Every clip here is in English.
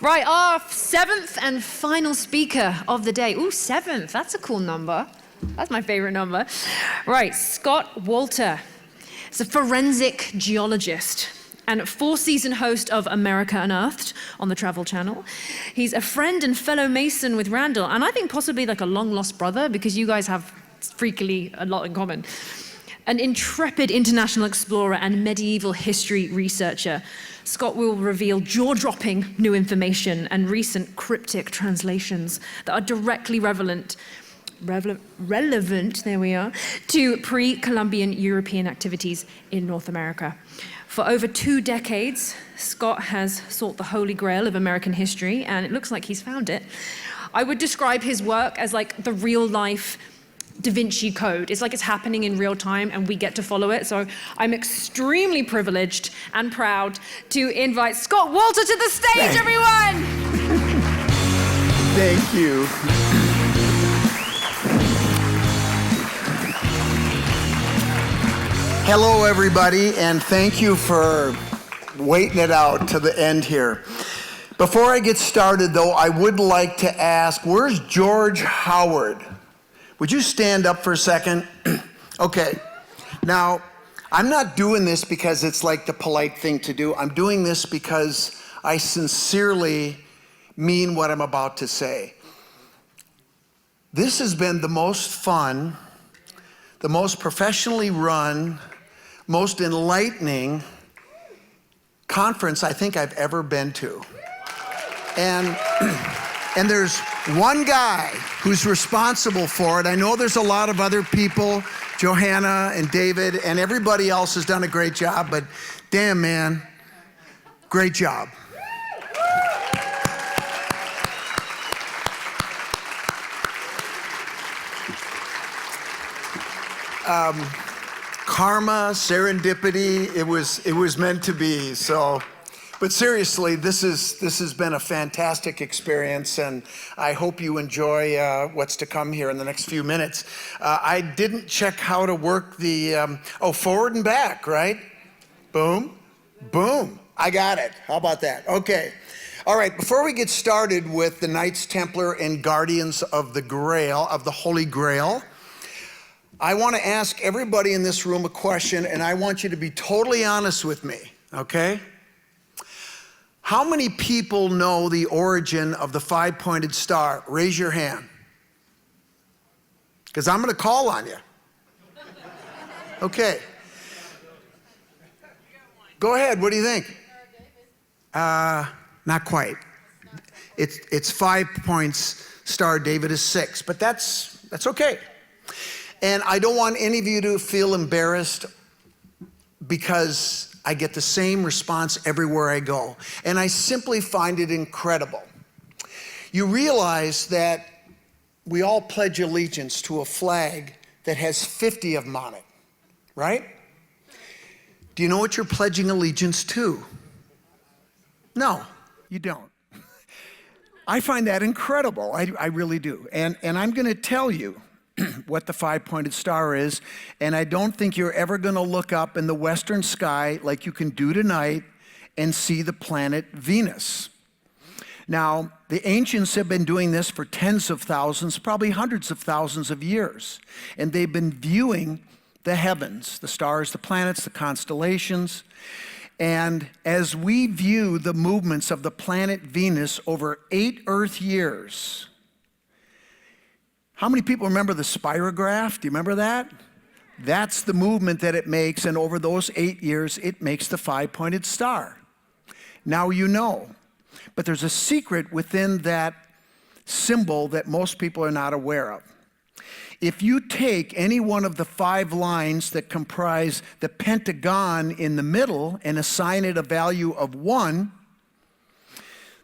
Right, our seventh and final speaker of the day. Ooh, seventh, that's a cool number. That's my favorite number. Right, Scott Wolter. He's a forensic geologist and four-season host of America Unearthed on the Travel Channel. He's a friend and fellow Mason with Randall, and I think possibly like a long-lost brother because you guys have freakily a lot in common. An intrepid international explorer and medieval history researcher, Scott will reveal jaw-dropping new information and recent cryptic translations that are directly relevant, there we are, to pre-Columbian European activities in North America. For over 2 decades, Scott has sought the holy grail of American history, and it looks like he's found it. I would describe his work as like the real-life Da Vinci Code. It's like it's happening in real time and we get to follow it. So I'm extremely privileged and proud to invite Scott Wolter to the stage, everyone! Thank you. Hello, everybody, and thank you for waiting it out to the end here. Before I get started, though, I would like to ask, where's George Howard? Would you stand up for a second? Okay. Now, I'm not doing this because it's like the polite thing to do. I'm doing this because I sincerely mean what I'm about to say. This has been the most fun, the most professionally run, most enlightening conference I think I've ever been to. And there's one guy who's responsible for it. I know there's a lot of other people, Johanna and David, and everybody else has done a great job, but damn, man, great job. Karma, serendipity, it was meant to be, so. But seriously, this has been a fantastic experience, and I hope you enjoy what's to come here in the next few minutes. I didn't check how to work the, forward and back, right? Boom, boom, I got it. How about that? Okay. All right, before we get started with the Knights Templar and Guardians of the Grail, of the Holy Grail, I want to ask everybody in this room a question, and I want you to be totally honest with me, okay? How many people know the origin of the 5-pointed star? Raise your hand. Because I'm going to call on you. Okay. Go ahead. What do you think? Not quite. It's 5 points. Star David is 6, but that's okay. And I don't want any of you to feel embarrassed because I get the same response everywhere I go. And I simply find it incredible. You realize that we all pledge allegiance to a flag that has 50 of them on it, right? Do you know what you're pledging allegiance to? No, you don't. I find that incredible. I really do. And I'm going to tell you what the 5-pointed star is, and I don't think you're ever going to look up in the western sky like you can do tonight and see the planet Venus. Now, the ancients have been doing this for tens of thousands, probably hundreds of thousands of years, and they've been viewing the heavens, the stars, the planets, the constellations, and as we view the movements of the planet Venus over 8 Earth years. How many people remember the spirograph? Do you remember that? That's the movement that it makes, and over those 8 years, it makes the 5-pointed star. Now you know. But there's a secret within that symbol that most people are not aware of. If you take any one of the 5 lines that comprise the pentagon in the middle and assign it a value of 1,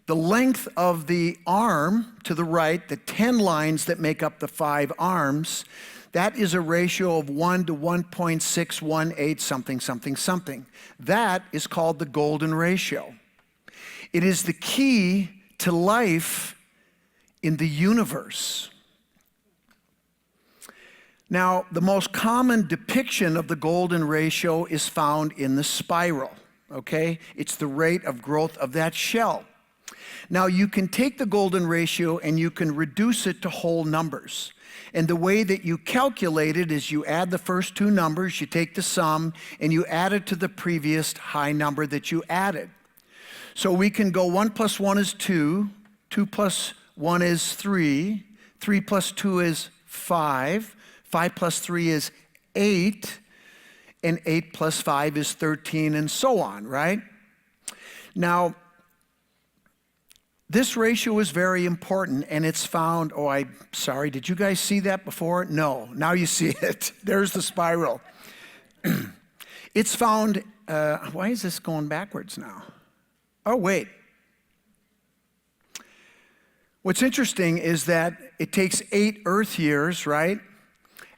the length of the arm to the right, the 10 lines that make up the 5 arms, that is a ratio of 1 to 1.618 something, something, something. That is called the golden ratio. It is the key to life in the universe. Now, the most common depiction of the golden ratio is found in the spiral, okay? It's the rate of growth of that shell. Now, you can take the golden ratio and you can reduce it to whole numbers. And the way that you calculate it is you add the first two numbers, you take the sum, and you add it to the previous high number that you added. So we can go 1 plus 1 is 2, 2 plus 1 is 3, 3 plus 2 is 5, 5 plus 3 is 8, and 8 plus 5 is 13, and so on, right? Now, this ratio is very important, and it's found, sorry, did you guys see that before? No, now you see it. There's the spiral. It's found, why is this going backwards now? Oh, wait. What's interesting is that it takes 8 Earth years, right?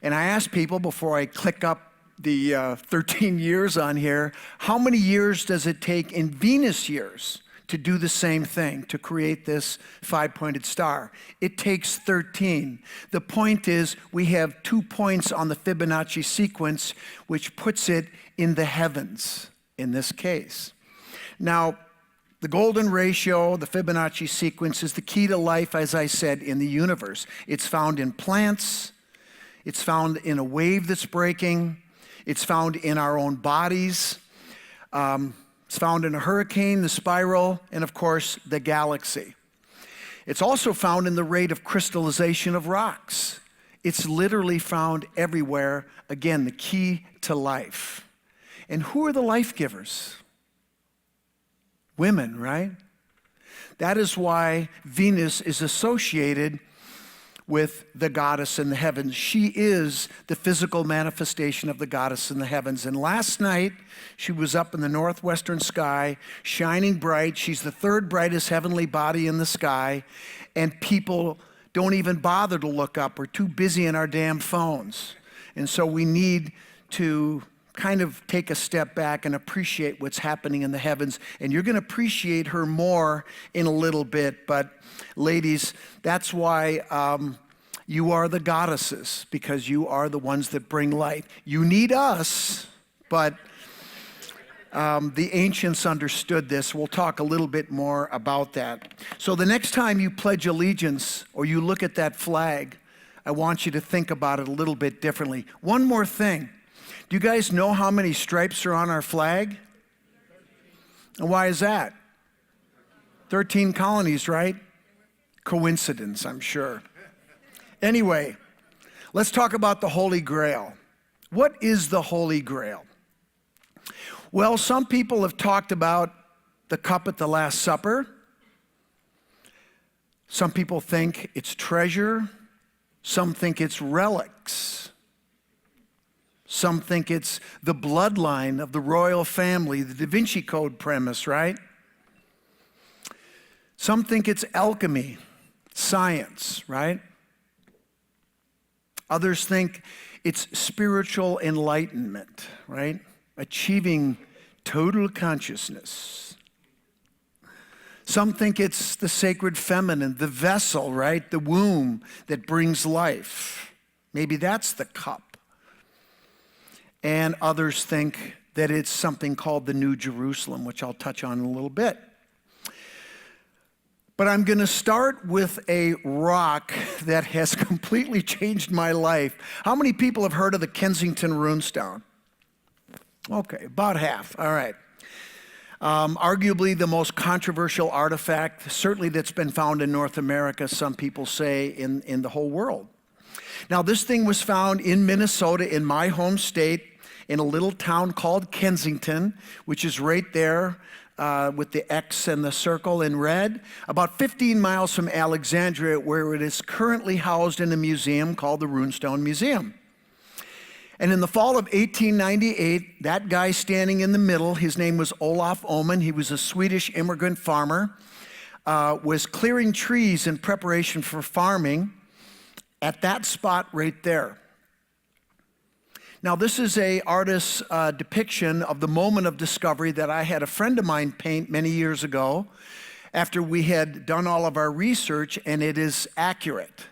And I asked people before I click up the 13 years on here, how many years does it take in Venus years to do the same thing, to create this 5-pointed star? It takes 13. The point is, we have 2 points on the Fibonacci sequence, which puts it in the heavens, in this case. Now, the golden ratio, the Fibonacci sequence, is the key to life, as I said, in the universe. It's found in plants. It's found in a wave that's breaking. It's found in our own bodies. It's found in a hurricane, the spiral, and of course, the galaxy. It's also found in the rate of crystallization of rocks. It's literally found everywhere. Again, the key to life. And who are the life givers? Women, right? That is why Venus is associated with the goddess in the heavens. She is the physical manifestation of the goddess in the heavens. And last night, she was up in the northwestern sky, shining bright. She's the third brightest heavenly body in the sky, and people don't even bother to look up. We're too busy in our damn phones. And so we need to kind of take a step back and appreciate what's happening in the heavens. And you're going to appreciate her more in a little bit. But ladies, that's why you are the goddesses, because you are the ones that bring light. You need us, but the ancients understood this. We'll talk a little bit more about that. So the next time you pledge allegiance or you look at that flag, I want you to think about it a little bit differently. One more thing. Do you guys know how many stripes are on our flag? And why is that? 13 colonies, right? Coincidence, I'm sure. Anyway, let's talk about the Holy Grail. What is the Holy Grail? Well, some people have talked about the cup at the Last Supper. Some people think it's treasure. Some think it's relics. Some think it's the bloodline of the royal family, the Da Vinci Code premise, right? Some think it's alchemy, science, right? Others think it's spiritual enlightenment, right? Achieving total consciousness. Some think it's the sacred feminine, the vessel, right? The womb that brings life. Maybe that's the cup. And others think that it's something called the New Jerusalem, which I'll touch on in a little bit. But I'm going to start with a rock that has completely changed my life. How many people have heard of the Kensington Runestone? Okay, about half. All right. Arguably the most controversial artifact, certainly that's been found in North America, some people say in the whole world. Now, this thing was found in Minnesota, in my home state, in a little town called Kensington, which is right there with the X and the circle in red, about 15 miles from Alexandria, where it is currently housed in a museum called the Runestone Museum. And in the fall of 1898, that guy standing in the middle, his name was Olof Oman, he was a Swedish immigrant farmer, was clearing trees in preparation for farming at that spot right there. Now, this is an artist's depiction of the moment of discovery that I had a friend of mine paint many years ago after we had done all of our research, and it is accurate.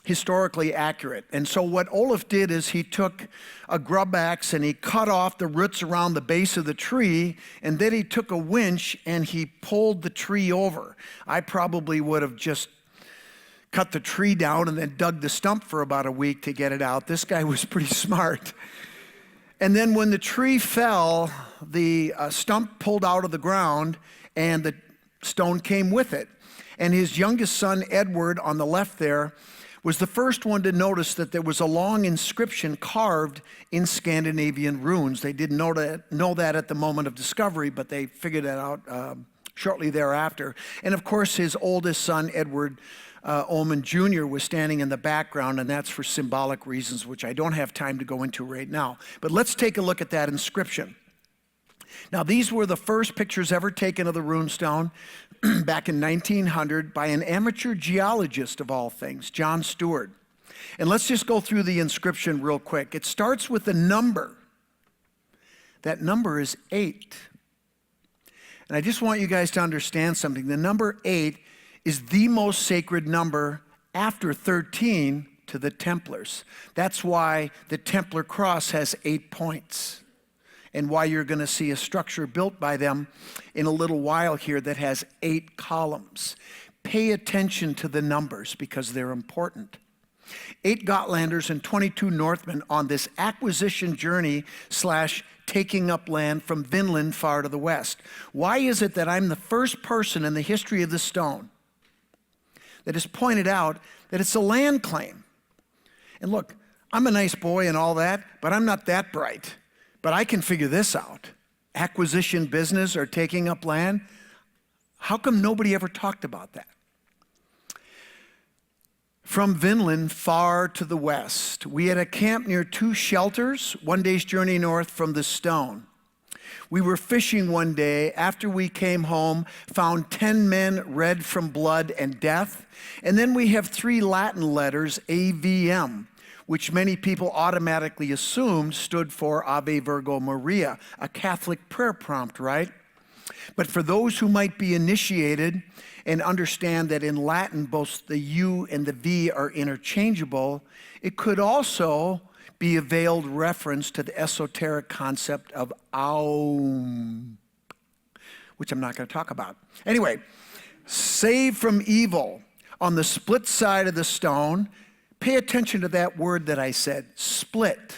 historically accurate. And so what Olaf did is he took a grub axe and he cut off the roots around the base of the tree, and then he took a winch and he pulled the tree over. I probably would have just cut the tree down and then dug the stump for about a week to get it out. This guy was pretty smart. And then when the tree fell, the stump pulled out of the ground and the stone came with it. And his youngest son, Edward, on the left there, was the first one to notice that there was a long inscription carved in Scandinavian runes. They didn't know that at the moment of discovery, but they figured that out shortly thereafter. And of course, his oldest son, Edward Oman Jr., was standing in the background, and that's for symbolic reasons, which I don't have time to go into right now. But let's take a look at that inscription. Now, these were the first pictures ever taken of the runestone back in 1900 by an amateur geologist of all things, John Stewart. And let's just go through the inscription real quick. It starts with a number. That number is 8. And I just want you guys to understand something. The number 8 is the most sacred number after 13 to the Templars. That's why the Templar cross has 8 points, and why you're going to see a structure built by them in a little while here that has 8 columns. Pay attention to the numbers because they're important. 8 Gotlanders and 22 Northmen on this acquisition journey / taking up land from Vinland far to the west. Why is it that I'm the first person in the history of the stone that has pointed out that it's a land claim? And look, I'm a nice boy and all that, but I'm not that bright. But I can figure this out. Acquisition business or taking up land. How come nobody ever talked about that? From Vinland far to the west, we had a camp near 2 shelters, 1 day's journey north from the stone. We were fishing one day. After we came home, found 10 men red from blood and death. And then we have 3 Latin letters, AVM, which many people automatically assumed stood for Ave Virgo Maria, a Catholic prayer prompt, right? But for those who might be initiated and understand that in Latin both the U and the V are interchangeable, it could also be a veiled reference to the esoteric concept of Aum, which I'm not going to talk about. Anyway, save from evil. On the split side of the stone, pay attention to that word that I said, split.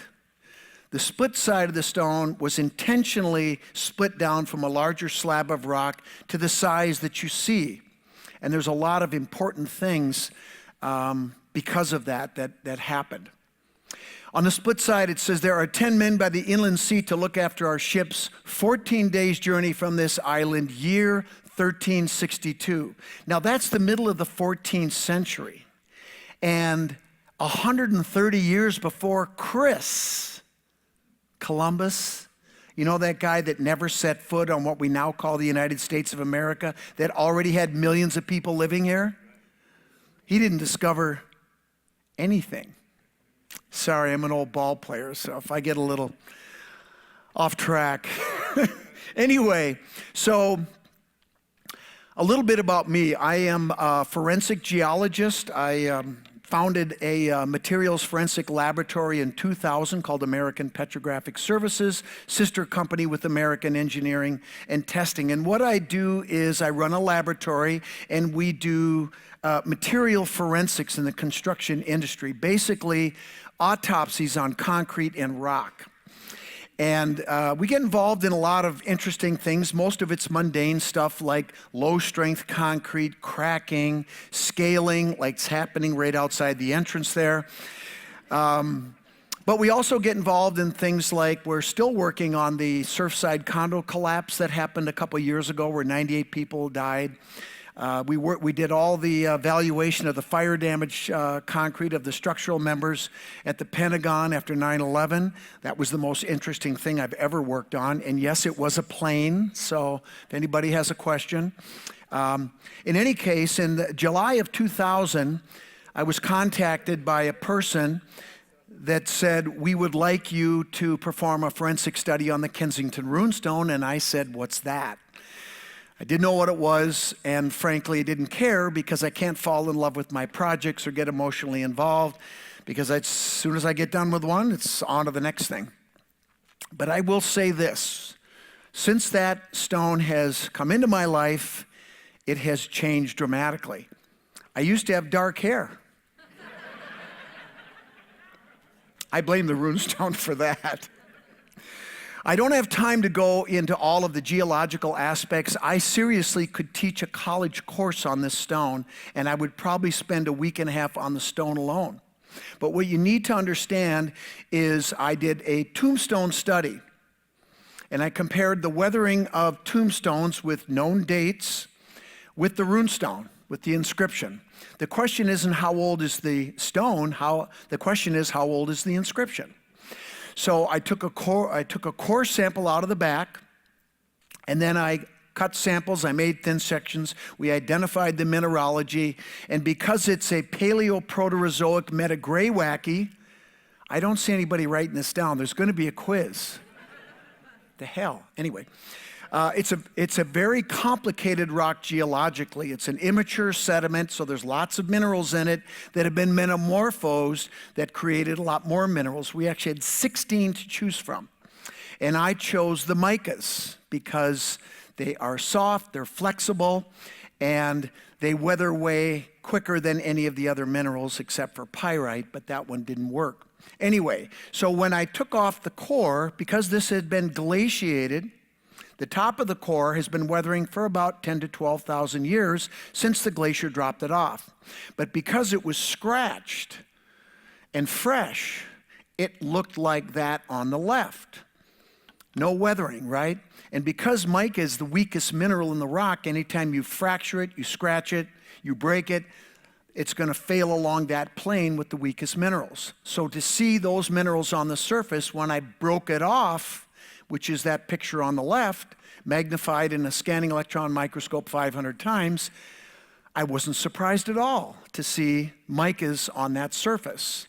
The split side of the stone was intentionally split down from a larger slab of rock to the size that you see. And there's a lot of important things because of that happened. On the split side, it says, there are 10 men by the inland sea to look after our ships, 14 days' journey from this island, year 1362. Now, that's the middle of the 14th century. And 130 years before Columbus, you know, that guy that never set foot on what we now call the United States of America, that already had millions of people living here? He didn't discover anything. Sorry, I'm an old ball player, so if I get a little off track. Anyway, so a little bit about me. I am a forensic geologist. I founded a materials forensic laboratory in 2000 called American Petrographic Services, sister company with American Engineering and Testing. And what I do is I run a laboratory and we do material forensics in the construction industry, basically autopsies on concrete and rock. And we get involved in a lot of interesting things. Most of it's mundane stuff like low-strength concrete, cracking, scaling, like it's happening right outside the entrance there. But we also get involved in things like we're still working on the Surfside condo collapse that happened a couple years ago where 98 people died. We did all the evaluation of the fire damage concrete of the structural members at the Pentagon after 9/11. That was the most interesting thing I've ever worked on. And yes, it was a plane, so if anybody has a question. In any case, in July of 2000, I was contacted by a person that said, we would like you to perform a forensic study on the Kensington runestone. And I said, what's that? I didn't know what it was, and frankly, I didn't care because I can't fall in love with my projects or get emotionally involved because as soon as I get done with one, it's on to the next thing. But I will say this, since that stone has come into my life, it has changed dramatically. I used to have dark hair. I blame the runestone for that. I don't have time to go into all of the geological aspects. I seriously could teach a college course on this stone, and I would probably spend a week and a half on the stone alone. But what you need to understand is I did a tombstone study, and I compared the weathering of tombstones with known dates with the runestone, with the inscription. The question isn't how old is the stone, the question is how old is the inscription. So I took a core sample out of the back, and then I cut samples, I made thin sections, we identified the mineralogy, and because it's a Paleoproterozoic metagraywacky, I don't see anybody writing this down. There's going to be a quiz. The hell? Anyway, it's a very complicated rock geologically. It's an immature sediment, so there's lots of minerals in it that have been metamorphosed that created a lot more minerals. We actually had 16 to choose from. And I chose the micas because they are soft, they're flexible, and they weather way quicker than any of the other minerals except for pyrite, but that one didn't work. Anyway, so when I took off the core, because this had been glaciated, the top of the core has been weathering for about 10 to 12,000 years since the glacier dropped it off. But because it was scratched and fresh, it looked like that on the left. No weathering, right? And because mica is the weakest mineral in the rock, anytime you fracture it, you scratch it, you break it, it's going to fail along that plane with the weakest minerals. So to see those minerals on the surface, when I broke it off, which is that picture on the left, magnified in a scanning electron microscope 500 times, I wasn't surprised at all to see micas on that surface.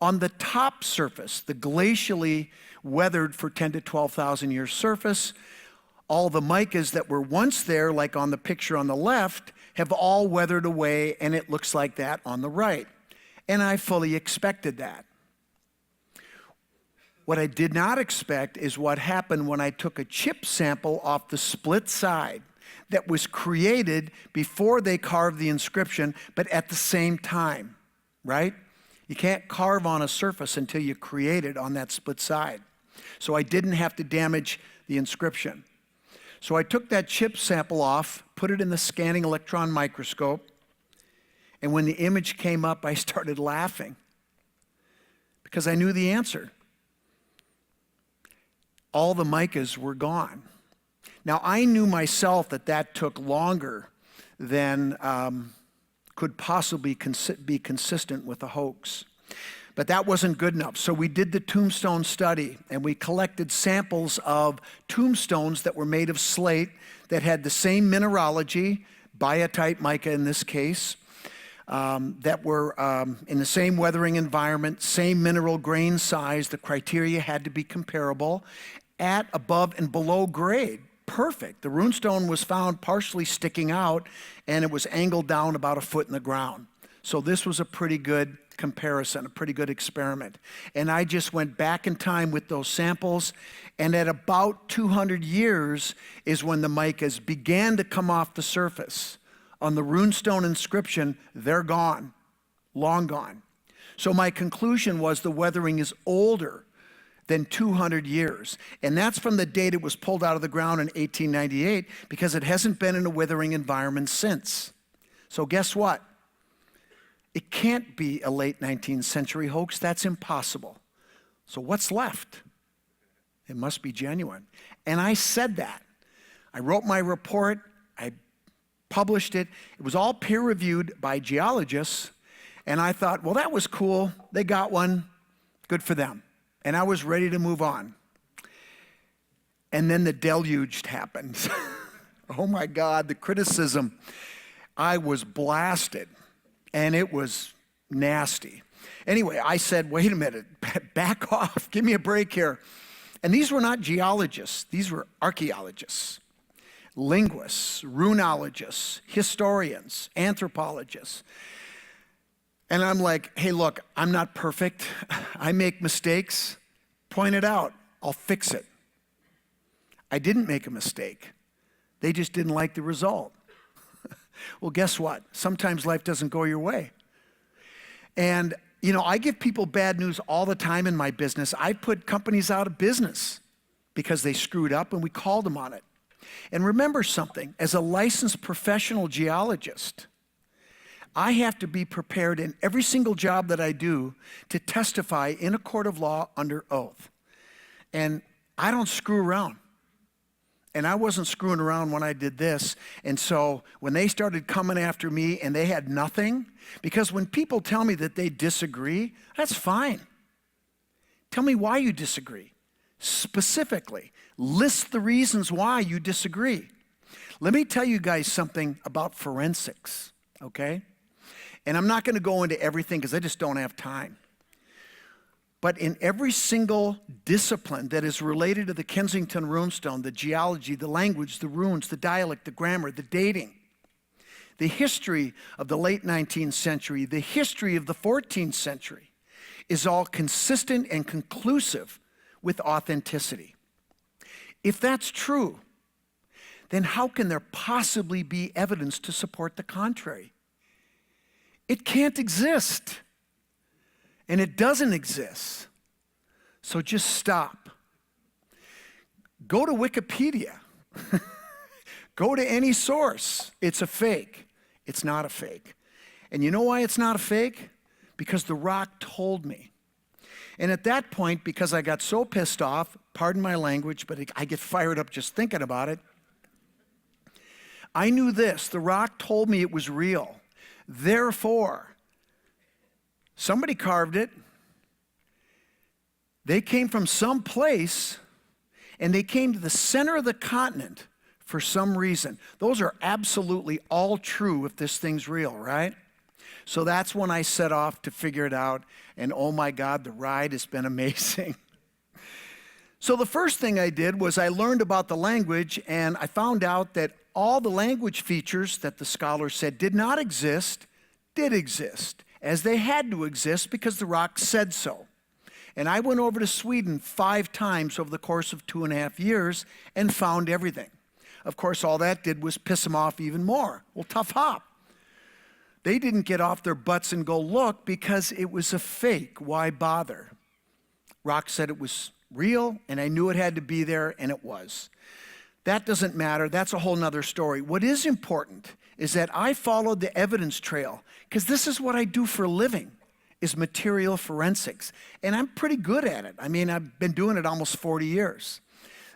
On the top surface, the glacially weathered for 10 to 12,000 years surface, all the micas that were once there, like on the picture on the left, have all weathered away, and it looks like that on the right. And I fully expected that. What I did not expect is what happened when I took a chip sample off the split side that was created before they carved the inscription, but at the same time, right? You can't carve on a surface until you create it on that split side. So I didn't have to damage the inscription. So I took that chip sample off, put it in the scanning electron microscope, and when the image came up, I started laughing because I knew the answer. All the micas were gone. Now, I knew myself that took longer than could possibly be consistent with a hoax. But that wasn't good enough. So we did the tombstone study, and we collected samples of tombstones that were made of slate that had the same mineralogy, biotite mica in this case, that were in the same weathering environment, same mineral grain size. The criteria had to be comparable at above and below grade. Perfect. The runestone was found partially sticking out, and it was angled down about a foot in the ground. So this was a pretty good comparison, a pretty good experiment. And I just went back in time with those samples, and at about 200 years is when the micas began to come off the surface. On the runestone inscription, they're gone, long gone. So my conclusion was the weathering is older than 200 years. And that's from the date it was pulled out of the ground in 1898, because it hasn't been in a weathering environment since. So guess what? It can't be a late 19th century hoax. That's impossible. So what's left? It must be genuine. And I said that. I wrote my report. I published it. It was all peer-reviewed by geologists. And I thought, well, that was cool. They got one. Good for them. And I was ready to move on. And then the deluge happened. Oh my God, the criticism. I was blasted. And it was nasty. Anyway, I said, wait a minute, back off, give me a break here. And these were not geologists, these were archaeologists. linguists, runologists, historians, anthropologists. And I'm like, hey, look, I'm not perfect. I make mistakes. Point it out. I'll fix it. I didn't make a mistake. They just didn't like the result. Well, guess what? Sometimes life doesn't go your way. And, you know, I give people bad news all the time in my business. I put companies out of business because they screwed up, and we called them on it. And remember something, as a licensed professional geologist, I have to be prepared in every single job that I do to testify in a court of law under oath. And I don't screw around. And I wasn't screwing around when I did this. And so when they started coming after me and they had nothing, because when people tell me that they disagree, that's fine. Tell me why you disagree. Specifically, list the reasons why you disagree. Let me tell you guys something about forensics, okay? And I'm not going to go into everything because I just don't have time. But in every single discipline that is related to the Kensington runestone, the geology, the language, the runes, the dialect, the grammar, the dating, the history of the late 19th century, the history of the 14th century, is all consistent and conclusive with authenticity. If that's true, then how can there possibly be evidence to support the contrary? It can't exist. And it doesn't exist. So just stop. Go to Wikipedia. Go to any source. It's a fake. It's not a fake. And you know why it's not a fake? Because the rock told me. And at that point, because I got so pissed off, pardon my language, but I get fired up just thinking about it, I knew this. The rock told me it was real. Therefore, somebody carved it. They came from some place, and they came to the center of the continent for some reason. Those are absolutely all true if this thing's real, right? So that's when I set off to figure it out, and oh my God, the ride has been amazing. So the first thing I did was I learned about the language, and I found out that all the language features that the scholars said did not exist, did exist, as they had to exist because the rock said so. And I went over to Sweden 5 times over the course of 2.5 years and found everything. Of course, all that did was piss them off even more. Well, tough hop. They didn't get off their butts and go look because it was a fake. Why bother? Rock said it was real, and I knew it had to be there, and it was. That doesn't matter. That's a whole nother story. What is important is that I followed the evidence trail, because this is what I do for a living, is material forensics. And I'm pretty good at it. I mean, I've been doing it almost 40 years.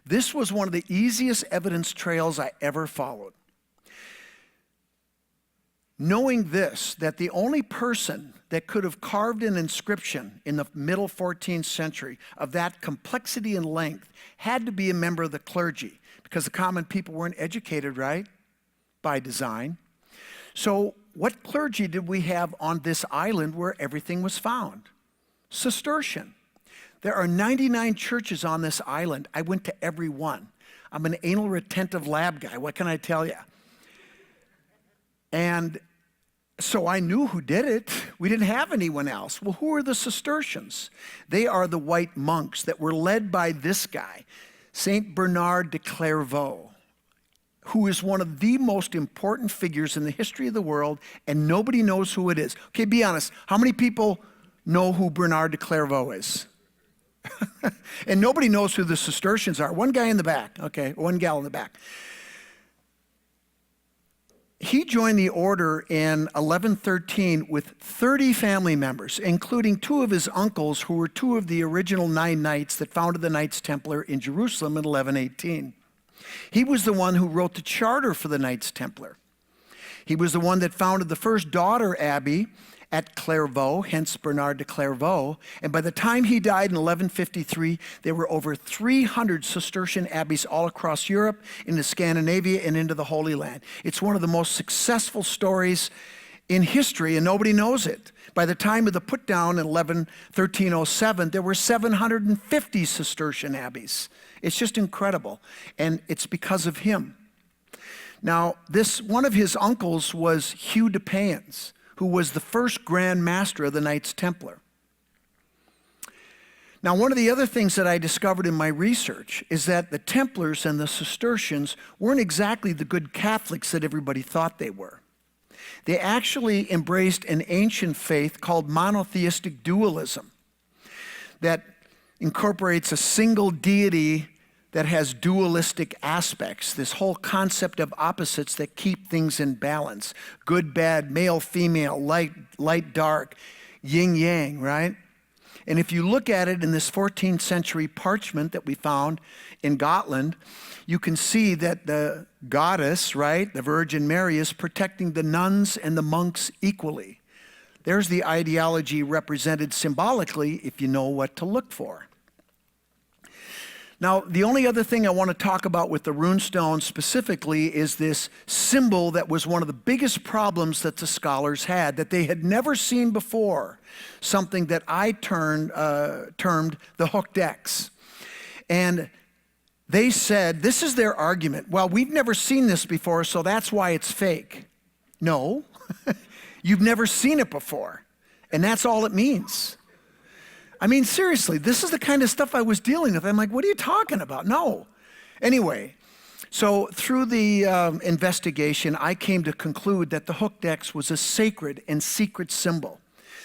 This was one of the easiest evidence trails I ever followed. Knowing this, that the only person that could have carved an inscription in the middle 14th century of that complexity and length had to be a member of the clergy, because the common people weren't educated, right? By design. So what clergy did we have on this island where everything was found? Cistercian. There are 99 churches on this island. I went to every one. I'm an anal retentive lab guy. What can I tell you? And so I knew who did it. We didn't have anyone else. Well, who are the Cistercians? They are the white monks that were led by this guy, Saint Bernard de Clairvaux, who is one of the most important figures in the history of the world, and nobody knows who it is. Okay, be honest. How many people know who Bernard de Clairvaux is? And nobody knows who the Cistercians are. One guy in the back. Okay, one gal in the back. He joined the order in 1113 with 30 family members, including 2 of his uncles, who were 2 of the original 9 knights that founded the Knights Templar in Jerusalem in 1118. He was the one who wrote the charter for the Knights Templar. He was the one that founded the first daughter abbey at Clairvaux, hence Bernard de Clairvaux. And by the time he died in 1153, there were over 300 Cistercian abbeys all across Europe, into Scandinavia, and into the Holy Land. It's one of the most successful stories in history, and nobody knows it. By the time of the put down in 1307, there were 750 Cistercian abbeys. It's just incredible, and it's because of him. Now, one of his uncles was Hugh de Payens, who was the first Grand Master of the Knights Templar. Now, one of the other things that I discovered in my research is that the Templars and the Cistercians weren't exactly the good Catholics that everybody thought they were. They actually embraced an ancient faith called monotheistic dualism that incorporates a single deity that has dualistic aspects, this whole concept of opposites that keep things in balance. Good, bad, male, female, light, dark, yin, yang, right? And if you look at it in this 14th century parchment that we found in Gotland, you can see that the goddess, right, the Virgin Mary, is protecting the nuns and the monks equally. There's the ideology represented symbolically if you know what to look for. Now, the only other thing I want to talk about with the runestone specifically is this symbol that was one of the biggest problems that the scholars had, that they had never seen before, something that I termed the hooked X. And they said, this is their argument, well, we've never seen this before, so that's why it's fake. No, you've never seen it before, and that's all it means. I mean, seriously, this is the kind of stuff I was dealing with. I'm like, what are you talking about? No. Anyway, so through the investigation, I came to conclude that the hooked X was a sacred and secret symbol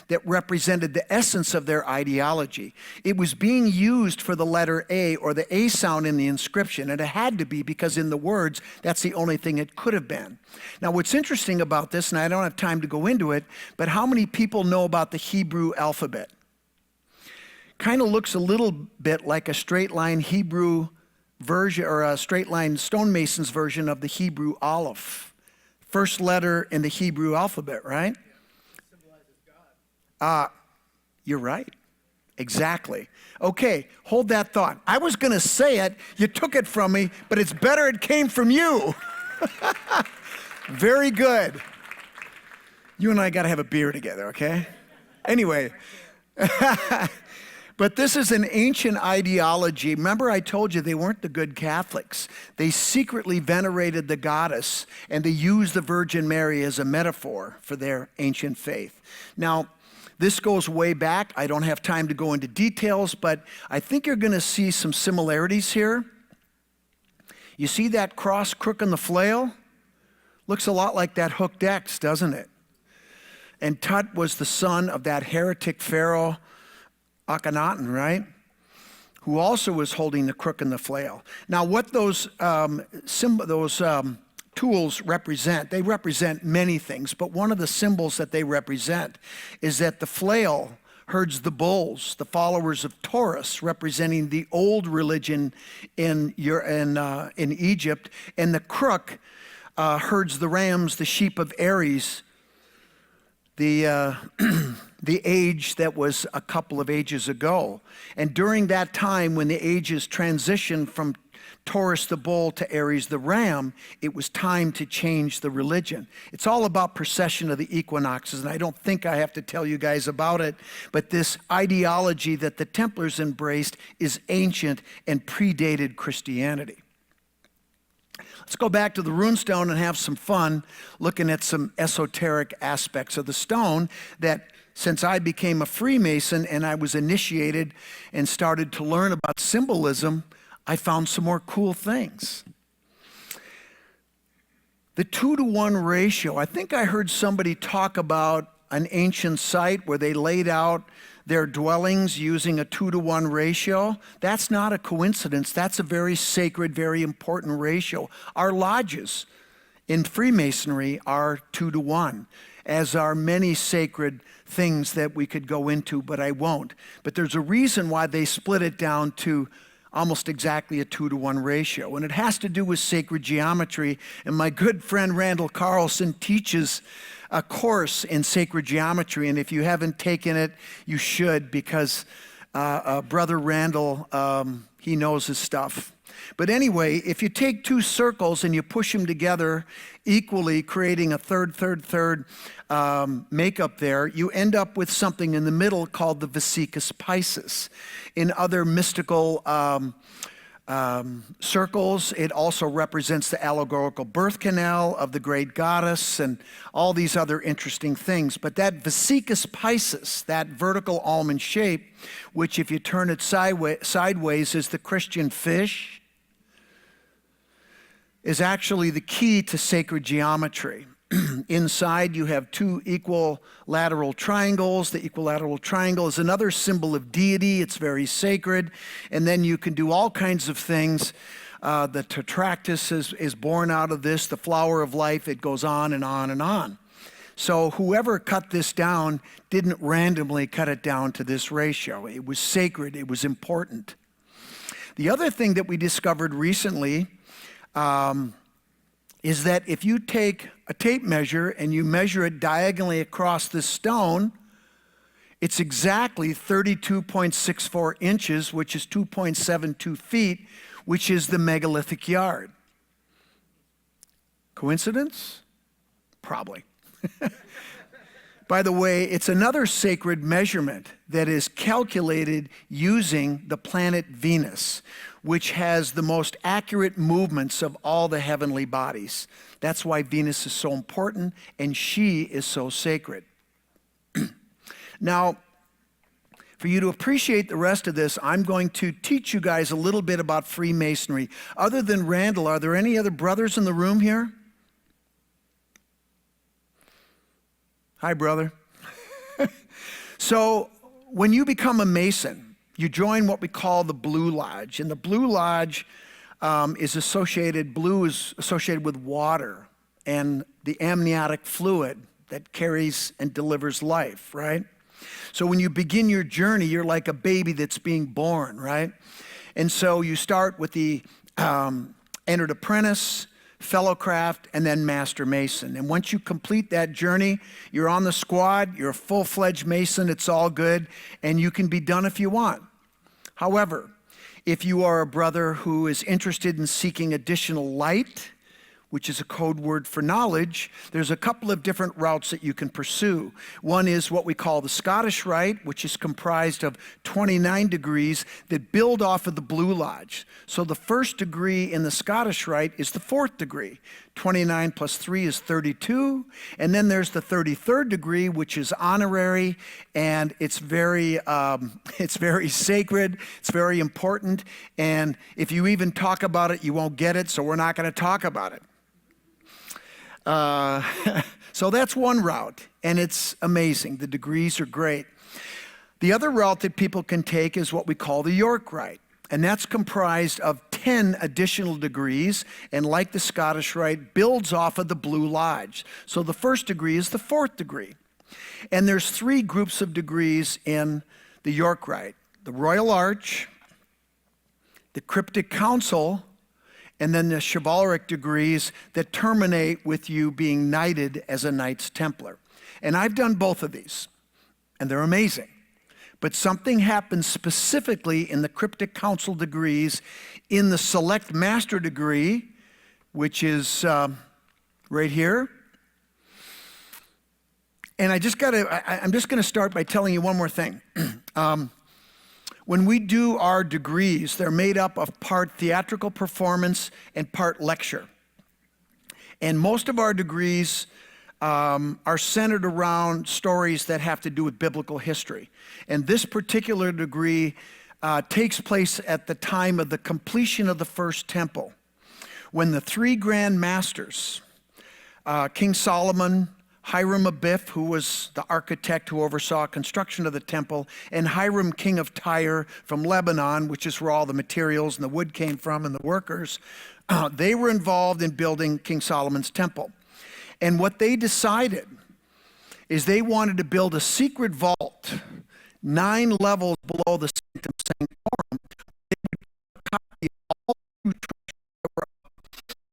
that represented the essence of their ideology. It was being used for the letter A, or the A sound in the inscription, and it had to be because in the words, that's the only thing it could have been. Now, what's interesting about this, and I don't have time to go into it, but how many people know about the Hebrew alphabet? Kind of looks a little bit like a straight line Hebrew version, or a straight line stonemason's version of the Hebrew Aleph. First letter in the Hebrew alphabet, right? You're right. Exactly. Okay, hold that thought. I was going to say it, you took it from me, but it's better it came from you. Very good. You and I got to have a beer together, okay? Anyway. But this is an ancient ideology. Remember, I told you they weren't the good Catholics. They secretly venerated the goddess, and they used the Virgin Mary as a metaphor for their ancient faith. Now, this goes way back. I don't have time to go into details, but I think you're going to see some similarities here. You see that cross, crook, and the flail? Looks a lot like that hooked X, doesn't it? And Tut was the son of that heretic pharaoh, Akhenaten, right? Who also was holding the crook and the flail. Now, what those tools represent, they represent many things, but one of the symbols that they represent is that the flail herds the bulls, the followers of Taurus, representing the old religion in Egypt, and the crook herds the rams, the sheep of Aries, the age that was a couple of ages ago. And during that time, when the ages transitioned from Taurus the bull to Aries the ram, it was time to change the religion. It's all about precession of the equinoxes, and I don't think I have to tell you guys about it, but this ideology that the Templars embraced is ancient and predated Christianity. Let's go back to the runestone and have some fun looking at some esoteric aspects of the stone that, since I became a Freemason and I was initiated and started to learn about symbolism, I found some more cool things. The 2-to-1 ratio. I think I heard somebody talk about an ancient site where they laid out their dwellings using a 2-to-1 ratio. That's not a coincidence. That's a very sacred, very important ratio. Our lodges in Freemasonry are 2-to-1, as are many sacred things that we could go into, but I won't. But there's a reason why they split it down to almost exactly a 2-to-1 ratio, and it has to do with sacred geometry. And my good friend Randall Carlson teaches a course in sacred geometry, and if you haven't taken it, you should, because Brother Randall, he knows his stuff. But anyway, if you take two circles and you push them together equally, creating a third makeup there, you end up with something in the middle called the vesicus piscis. In other mystical circles. It also represents the allegorical birth canal of the great goddess and all these other interesting things. But that vesicus piscis, that vertical almond shape, which if you turn it sideways is the Christian fish, is actually the key to sacred geometry. Inside you have two equilateral triangles. The equilateral triangle is another symbol of deity. It's very sacred. And then you can do all kinds of things. The tetractys is born out of this, the flower of life. It goes on and on and on. So whoever cut this down didn't randomly cut it down to this ratio. It was sacred. It was important. The other thing that we discovered recently is that if you take a tape measure and you measure it diagonally across this stone, it's exactly 32.64 inches, which is 2.72 feet, which is the megalithic yard. Coincidence? Probably. By the way, it's another sacred measurement that is calculated using the planet Venus, which has the most accurate movements of all the heavenly bodies. That's why Venus is so important and she is so sacred. Now, for you to appreciate the rest of this, I'm going to teach you guys a little bit about Freemasonry. Other than Randall, are there any other brothers in the room here? Hi, brother. So when you become a Mason, you join what we call the Blue Lodge. And the Blue Lodge is associated with water and the amniotic fluid that carries and delivers life, right? So when you begin your journey, you're like a baby that's being born, right? And so you start with the entered apprentice, fellowcraft, and then master mason. And once you complete that journey, you're on the squad, you're a full-fledged Mason, it's all good, and you can be done if you want. However, if you are a brother who is interested in seeking additional light, which is a code word for knowledge, there's a couple of different routes that you can pursue. One is what we call the Scottish Rite, which is comprised of 29 degrees that build off of the Blue Lodge. So the first degree in the Scottish Rite is the fourth degree. 29 plus 3 is 32. And then there's the 33rd degree, which is honorary, and it's very sacred, it's very important, and if you even talk about it, you won't get it, so we're not going to talk about it. So that's one route, and it's amazing. The degrees are great. The other route that people can take is what we call the York Rite, and that's comprised of 10 additional degrees, and like the Scottish Rite, builds off of the Blue Lodge. So the first degree is the fourth degree. And there's 3 groups of degrees in the York Rite: the Royal Arch, the Cryptic Council, and then the chivalric degrees that terminate with you being knighted as a Knights Templar. And I've done both of these, and they're amazing. But something happens specifically in the Cryptic Council degrees, in the Select Master degree, which is right here. And I'm just gonna start by telling you one more thing. When we do our degrees, they're made up of part theatrical performance and part lecture. And most of our degrees are centered around stories that have to do with biblical history. And this particular degree takes place at the time of the completion of the First Temple, when the 3 Grand Masters, King Solomon, Hiram Abiff, who was the architect who oversaw construction of the temple, and Hiram, king of Tyre from Lebanon, which is where all the materials and the wood came from and the workers, they were involved in building King Solomon's temple. And what they decided is they wanted to build a secret vault 9 levels below the Sanctum Sanctorum. They would copy all the treasures that were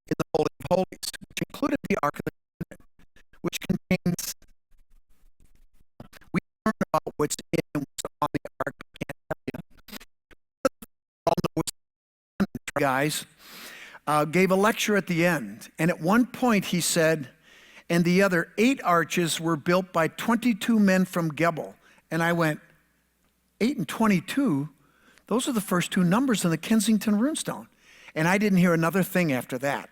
in the Holy of Holies, which included the Ark of the Covenant, which contains, we learn about what's in and what's on the Ark, but I can't tell you. All know what's on the guys, gave a lecture at the end, and at one point he said, and the other 8 arches were built by 22 men from Gebel. And I went, 8 and 22? Those are the first two numbers in the Kensington runestone. And I didn't hear another thing after that.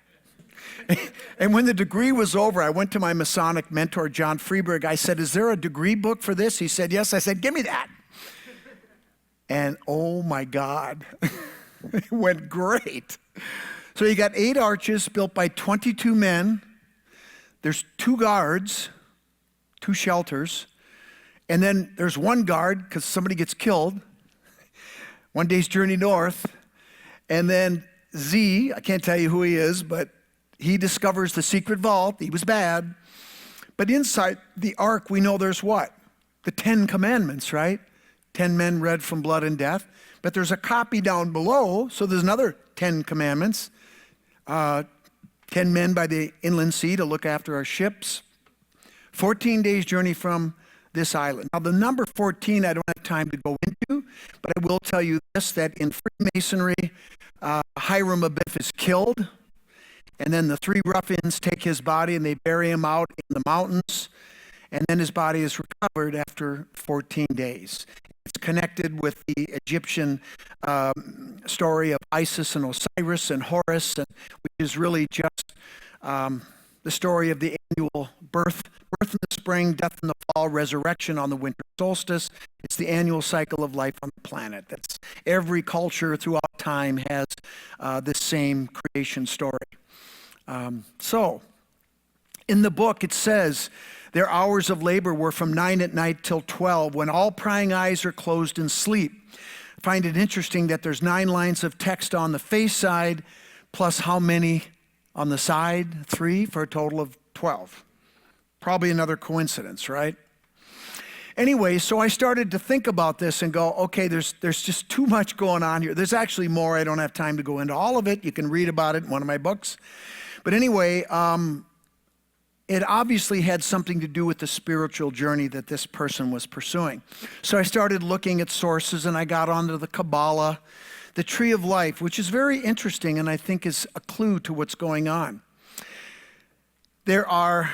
And when the degree was over, I went to my Masonic mentor, John Freeberg. I said, is there a degree book for this? He said, yes. I said, give me that. And oh my God, it went great. So you got 8 arches built by 22 men. There's 2 guards, 2 shelters. And then there's 1 guard because somebody gets killed. 1 day's journey north. And then Z, I can't tell you who he is, but he discovers the secret vault. He was bad. But inside the ark, we know there's what? The 10 commandments, right? 10 men read from blood and death. But there's a copy down below, so there's another 10 commandments. 10 men by the inland sea to look after our ships. 14 days journey from this island. Now the number 14 I don't have time to go into, but I will tell you this, that in Freemasonry, Hiram Abiff is killed, and then the 3 ruffians take his body and they bury him out in the mountains, and then his body is recovered after 14 days. It's connected with the Egyptian story of Isis and Osiris and Horus, which is really just the story of the annual birth in the spring, death in the fall, resurrection on the winter solstice. It's the annual cycle of life on the planet. That's every culture throughout time has this same creation story. So, in the book it says, their hours of labor were from 9 at night till 12, when all prying eyes are closed in sleep. I find it interesting that there's 9 lines of text on the face side, plus how many on the side? 3, for a total of 12. Probably another coincidence, right? Anyway, so I started to think about this and go, okay, there's just too much going on here. There's actually more. I don't have time to go into all of it. You can read about it in one of my books. But anyway, it obviously had something to do with the spiritual journey that this person was pursuing. So I started looking at sources, and I got onto the Kabbalah, the Tree of Life, which is very interesting and I think is a clue to what's going on. There are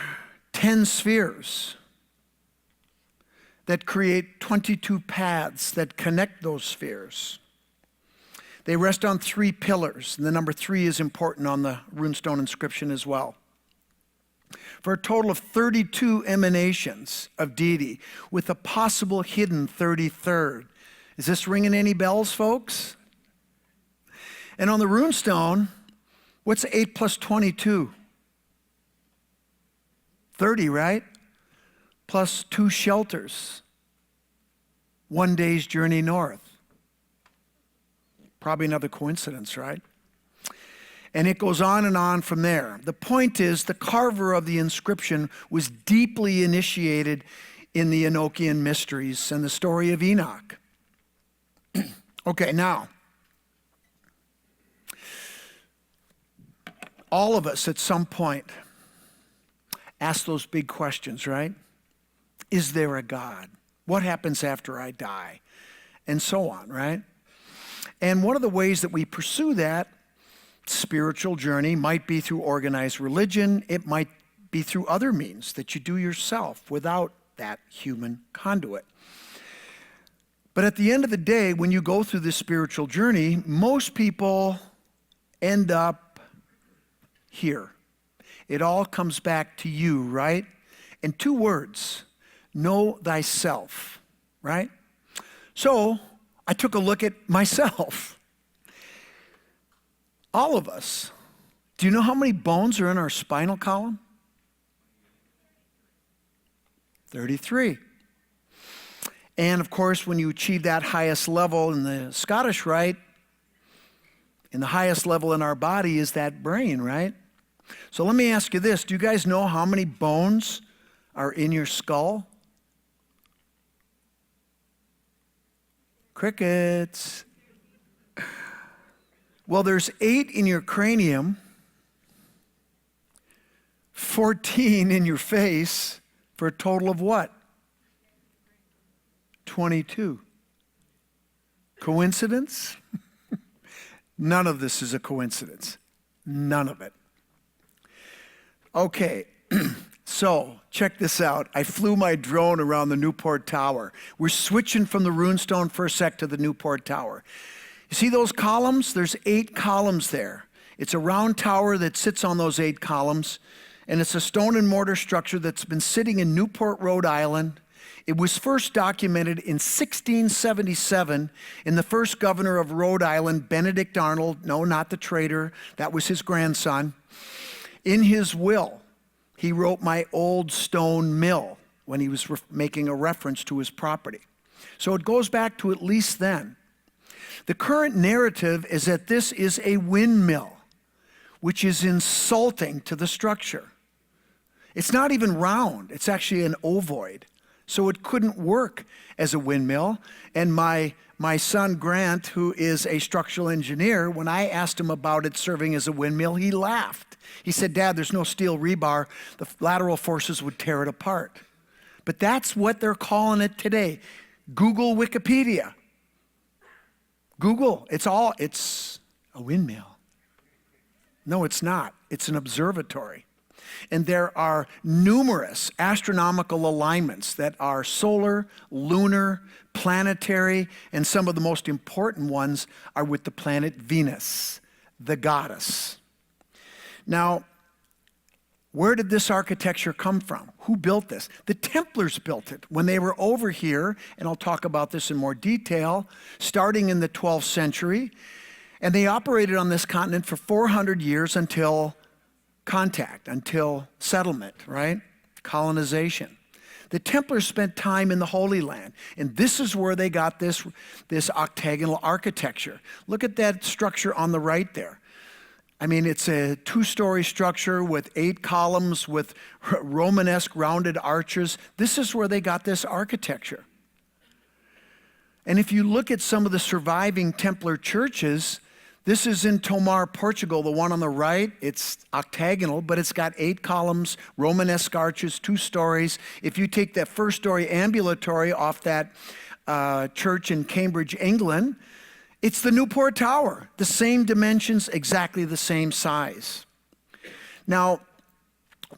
10 spheres that create 22 paths that connect those spheres. They rest on 3 pillars, and the number 3 is important on the runestone inscription as well. For a total of 32 emanations of deity, with a possible hidden 33rd. Is this ringing any bells, folks? And on the runestone, what's 8 plus 22? 30, right? Plus 2 shelters. 1 day's journey north. Probably another coincidence, right? And it goes on and on from there. The point is, the carver of the inscription was deeply initiated in the Enochian mysteries and the story of Enoch. Okay, now, all of us at some point ask those big questions, right? Is there a God? What happens after I die? And so on, right? And one of the ways that we pursue that spiritual journey might be through organized religion. It might be through other means that you do yourself without that human conduit. But at the end of the day, when you go through this spiritual journey, most people end up here. It all comes back to you, right? And 2 words, know thyself, right? So I took a look at myself. All of us. Do you know how many bones are in our spinal column? 33. And of course, when you achieve that highest level in the Scottish Rite, and the highest level in our body is that brain, right? So let me ask you this. Do you guys know how many bones are in your skull? Crickets. Well, there's 8 in your cranium, 14 in your face, for a total of what? 22. Coincidence? None of this is a coincidence. None of it. Okay, So, check this out. I flew my drone around the Newport Tower. We're switching from the runestone for a sec to the Newport Tower. You see those columns? There's 8 columns there. It's a round tower that sits on those 8 columns, and it's a stone and mortar structure that's been sitting in Newport, Rhode Island. It was first documented in 1677 in the first governor of Rhode Island, Benedict Arnold. No, not the traitor. That was his grandson. In his will, he wrote "my old stone mill" when he was making a reference to his property. So it goes back to at least then. The current narrative is that this is a windmill, which is insulting to the structure. It's not even round. It's actually an ovoid. So it couldn't work as a windmill. And my son Grant, who is a structural engineer, when I asked him about it serving as a windmill, he laughed. He said, "Dad, there's no steel rebar. The lateral forces would tear it apart." But that's what they're calling it today. Google Wikipedia. Google, it's a windmill. No, it's not. It's an observatory. And there are numerous astronomical alignments that are solar, lunar, planetary, and some of the most important ones are with the planet Venus, the goddess. Now, where did this architecture come from? Who built this? The Templars built it when they were over here, and I'll talk about this in more detail, starting in the 12th century. And they operated on this continent for 400 years until contact, until settlement, right? Colonization. The Templars spent time in the Holy Land, and this is where they got this octagonal architecture. Look at that structure on the right there. I mean, it's a 2-story structure with 8 columns with Romanesque rounded arches. This is where they got this architecture. And if you look at some of the surviving Templar churches, this is in Tomar, Portugal, the one on the right. It's octagonal, but it's got 8 columns, Romanesque arches, 2 stories. If you take that 1st-story ambulatory off that church in Cambridge, England, it's the Newport Tower. The same dimensions, exactly the same size. Now,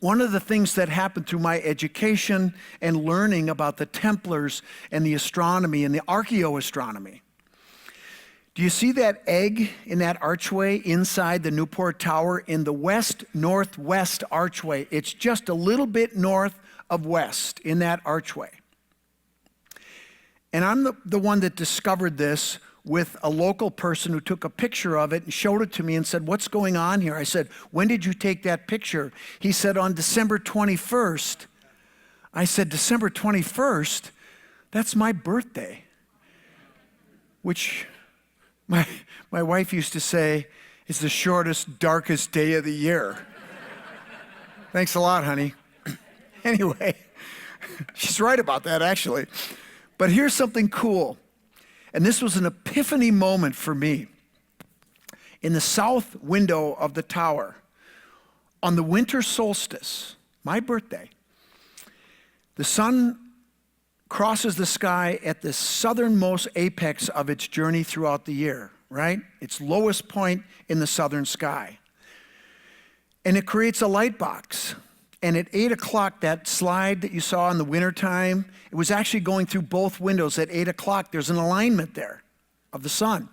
one of the things that happened through my education and learning about the Templars and the astronomy and the archaeoastronomy, do you see that egg in that archway inside the Newport Tower in the west-northwest archway? It's just a little bit north of west in that archway. And I'm the one that discovered this with a local person who took a picture of it and showed it to me and said, "What's going on here?" I said, "When did you take that picture?" He said, "On December 21st. I said, "December 21st? That's my birthday." Which my wife used to say is the shortest, darkest day of the year. Thanks a lot, honey. Anyway, she's right about that, actually. But here's something cool. And this was an epiphany moment for me. In the south window of the tower, on the winter solstice, my birthday, the sun crosses the sky at the southernmost apex of its journey throughout the year, right? Its lowest point in the southern sky. And it creates a light box. And at 8 o'clock, that slide that you saw in the wintertime, it was actually going through both windows at 8 o'clock. There's an alignment there of the sun.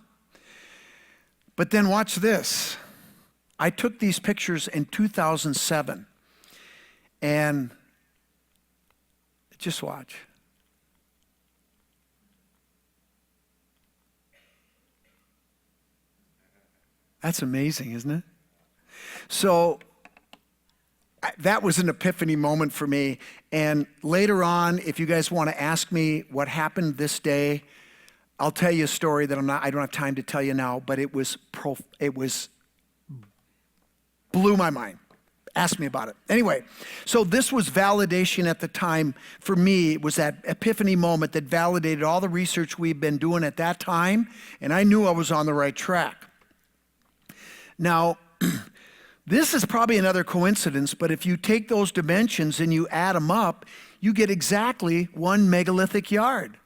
But then watch this. I took these pictures in 2007. And just watch. That's amazing, isn't it? So that was an epiphany moment for me. And later on, if you guys want to ask me what happened this day, I'll tell you a story that I don't have time to tell you now, but it blew my mind. Ask me about it. Anyway, so this was validation at the time. For me, it was that epiphany moment that validated all the research we've been doing at that time, and I knew I was on the right track. Now, this is probably another coincidence, but if you take those dimensions and you add them up, you get exactly 1 megalithic yard.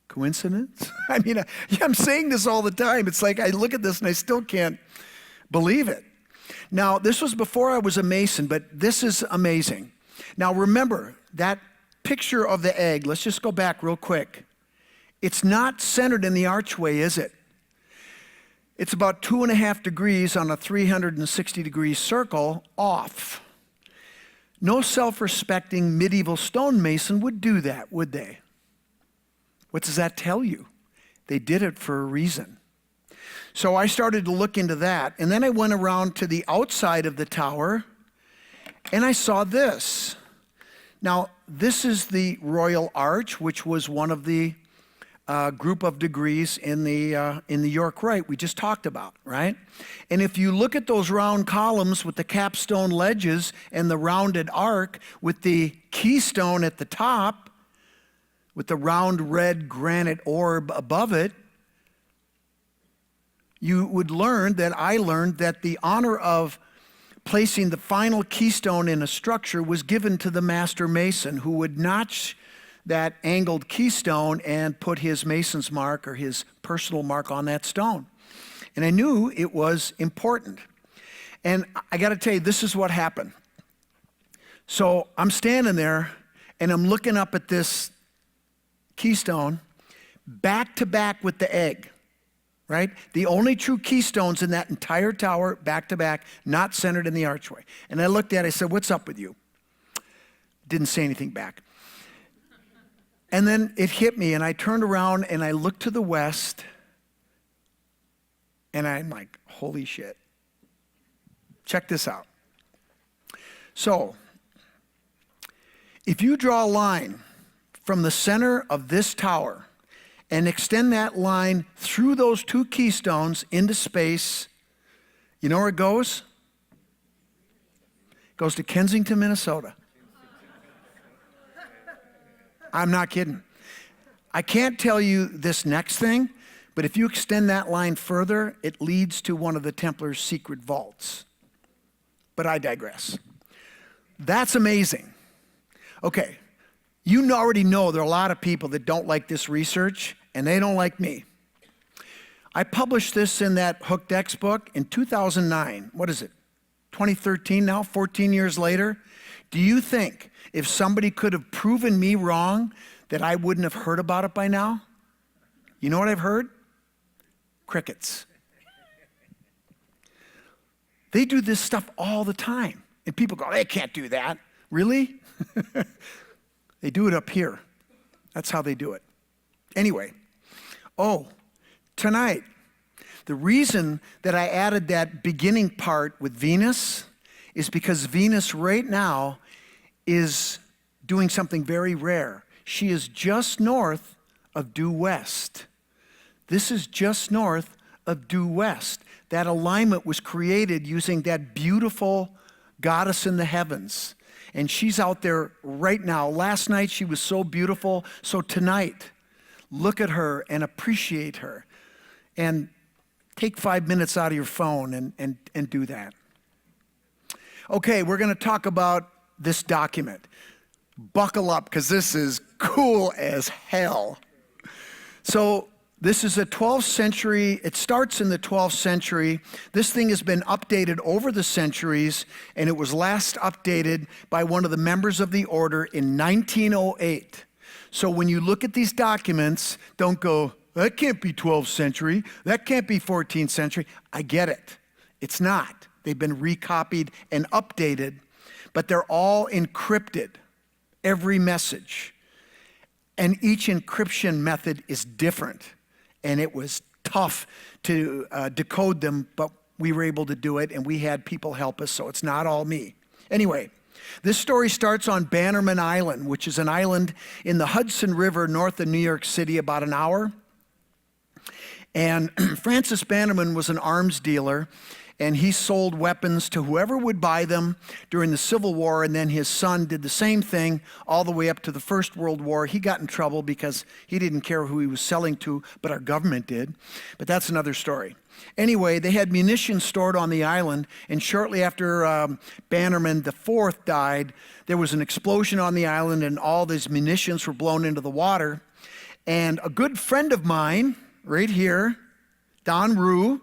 Coincidence? I mean, I'm saying this all the time. It's like I look at this and I still can't believe it. Now, this was before I was a Mason, but this is amazing. Now, remember, that picture of the egg, let's just go back real quick. It's not centered in the archway, is it? It's about 2.5 degrees on a 360-degree circle off. No self-respecting medieval stonemason would do that, would they? What does that tell you? They did it for a reason. So I started to look into that, and then I went around to the outside of the tower, and I saw this. Now, this is the Royal Arch, which was one of the group of degrees in the York Rite we just talked about, right? And if you look at those round columns with the capstone ledges and the rounded arc with the keystone at the top, with the round red granite orb above it, you would learn that I learned that the honor of placing the final keystone in a structure was given to the master mason, who would notch that angled keystone and put his mason's mark or his personal mark on that stone. And I knew it was important. And I got to tell you, this is what happened. So I'm standing there and I'm looking up at this keystone back to back with the egg, right? The only true keystones in that entire tower, back to back, not centered in the archway. And I looked at it, I said, "What's up with you?" Didn't say anything back. And then it hit me, and I turned around and I looked to the west, and I'm like, holy shit. Check this out. So, if you draw a line from the center of this tower and extend that line through those two keystones into space, you know where it goes? It goes to Kensington, Minnesota. I'm not kidding. I can't tell you this next thing, but if you extend that line further, it leads to one of the Templars' secret vaults. But I digress. That's amazing. Okay, you already know there are a lot of people that don't like this research, and they don't like me. I published this in that Hooked X book in 2009. What is it? 2013 now, 14 years later. Do you think if somebody could have proven me wrong that I wouldn't have heard about it by now? You know what I've heard? Crickets. They do this stuff all the time. And people go, "They can't do that." Really? They do it up here. That's how they do it. Anyway, tonight, the reason that I added that beginning part with Venus is because Venus right now is doing something very rare. She is just north of due west. This is just north of due west. That alignment was created using that beautiful goddess in the heavens. And she's out there right now. Last night she was so beautiful. So tonight, look at her and appreciate her. And take 5 minutes out of your phone and do that. Okay, we're going to talk about this document. Buckle up, because this is cool as hell. So this is a 12th century, it starts in the 12th century. This thing has been updated over the centuries, and it was last updated by one of the members of the order in 1908. So when you look at these documents, don't go, "That can't be 12th century, that can't be 14th century. I get it. It's not. They've been recopied and updated, but they're all encrypted, every message. And each encryption method is different. And it was tough to decode them, but we were able to do it, and we had people help us, so it's not all me. Anyway, this story starts on Bannerman Island, which is an island in the Hudson River north of New York City, about an hour. And Francis Bannerman was an arms dealer, and he sold weapons to whoever would buy them during the Civil War, and then his son did the same thing all the way up to the First World War. He got in trouble because he didn't care who he was selling to, but our government did. But that's another story. Anyway, they had munitions stored on the island, and shortly after Bannerman IV died, there was an explosion on the island, and all these munitions were blown into the water. And a good friend of mine, right here, Don Rue,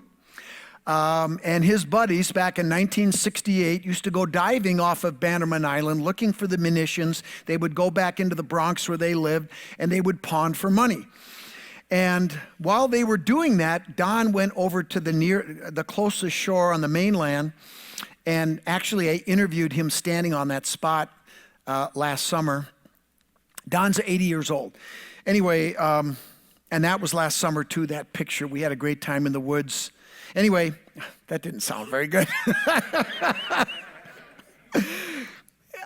and his buddies back in 1968 used to go diving off of Bannerman Island looking for the munitions. They would go back into the Bronx where they lived, and they would pawn for money. And while they were doing that, Don went over to the closest shore on the mainland, and actually I interviewed him standing on that spot last summer. Don's 80 years old. Anyway, and that was last summer too, that picture. We had a great time in the woods. Anyway, that didn't sound very good.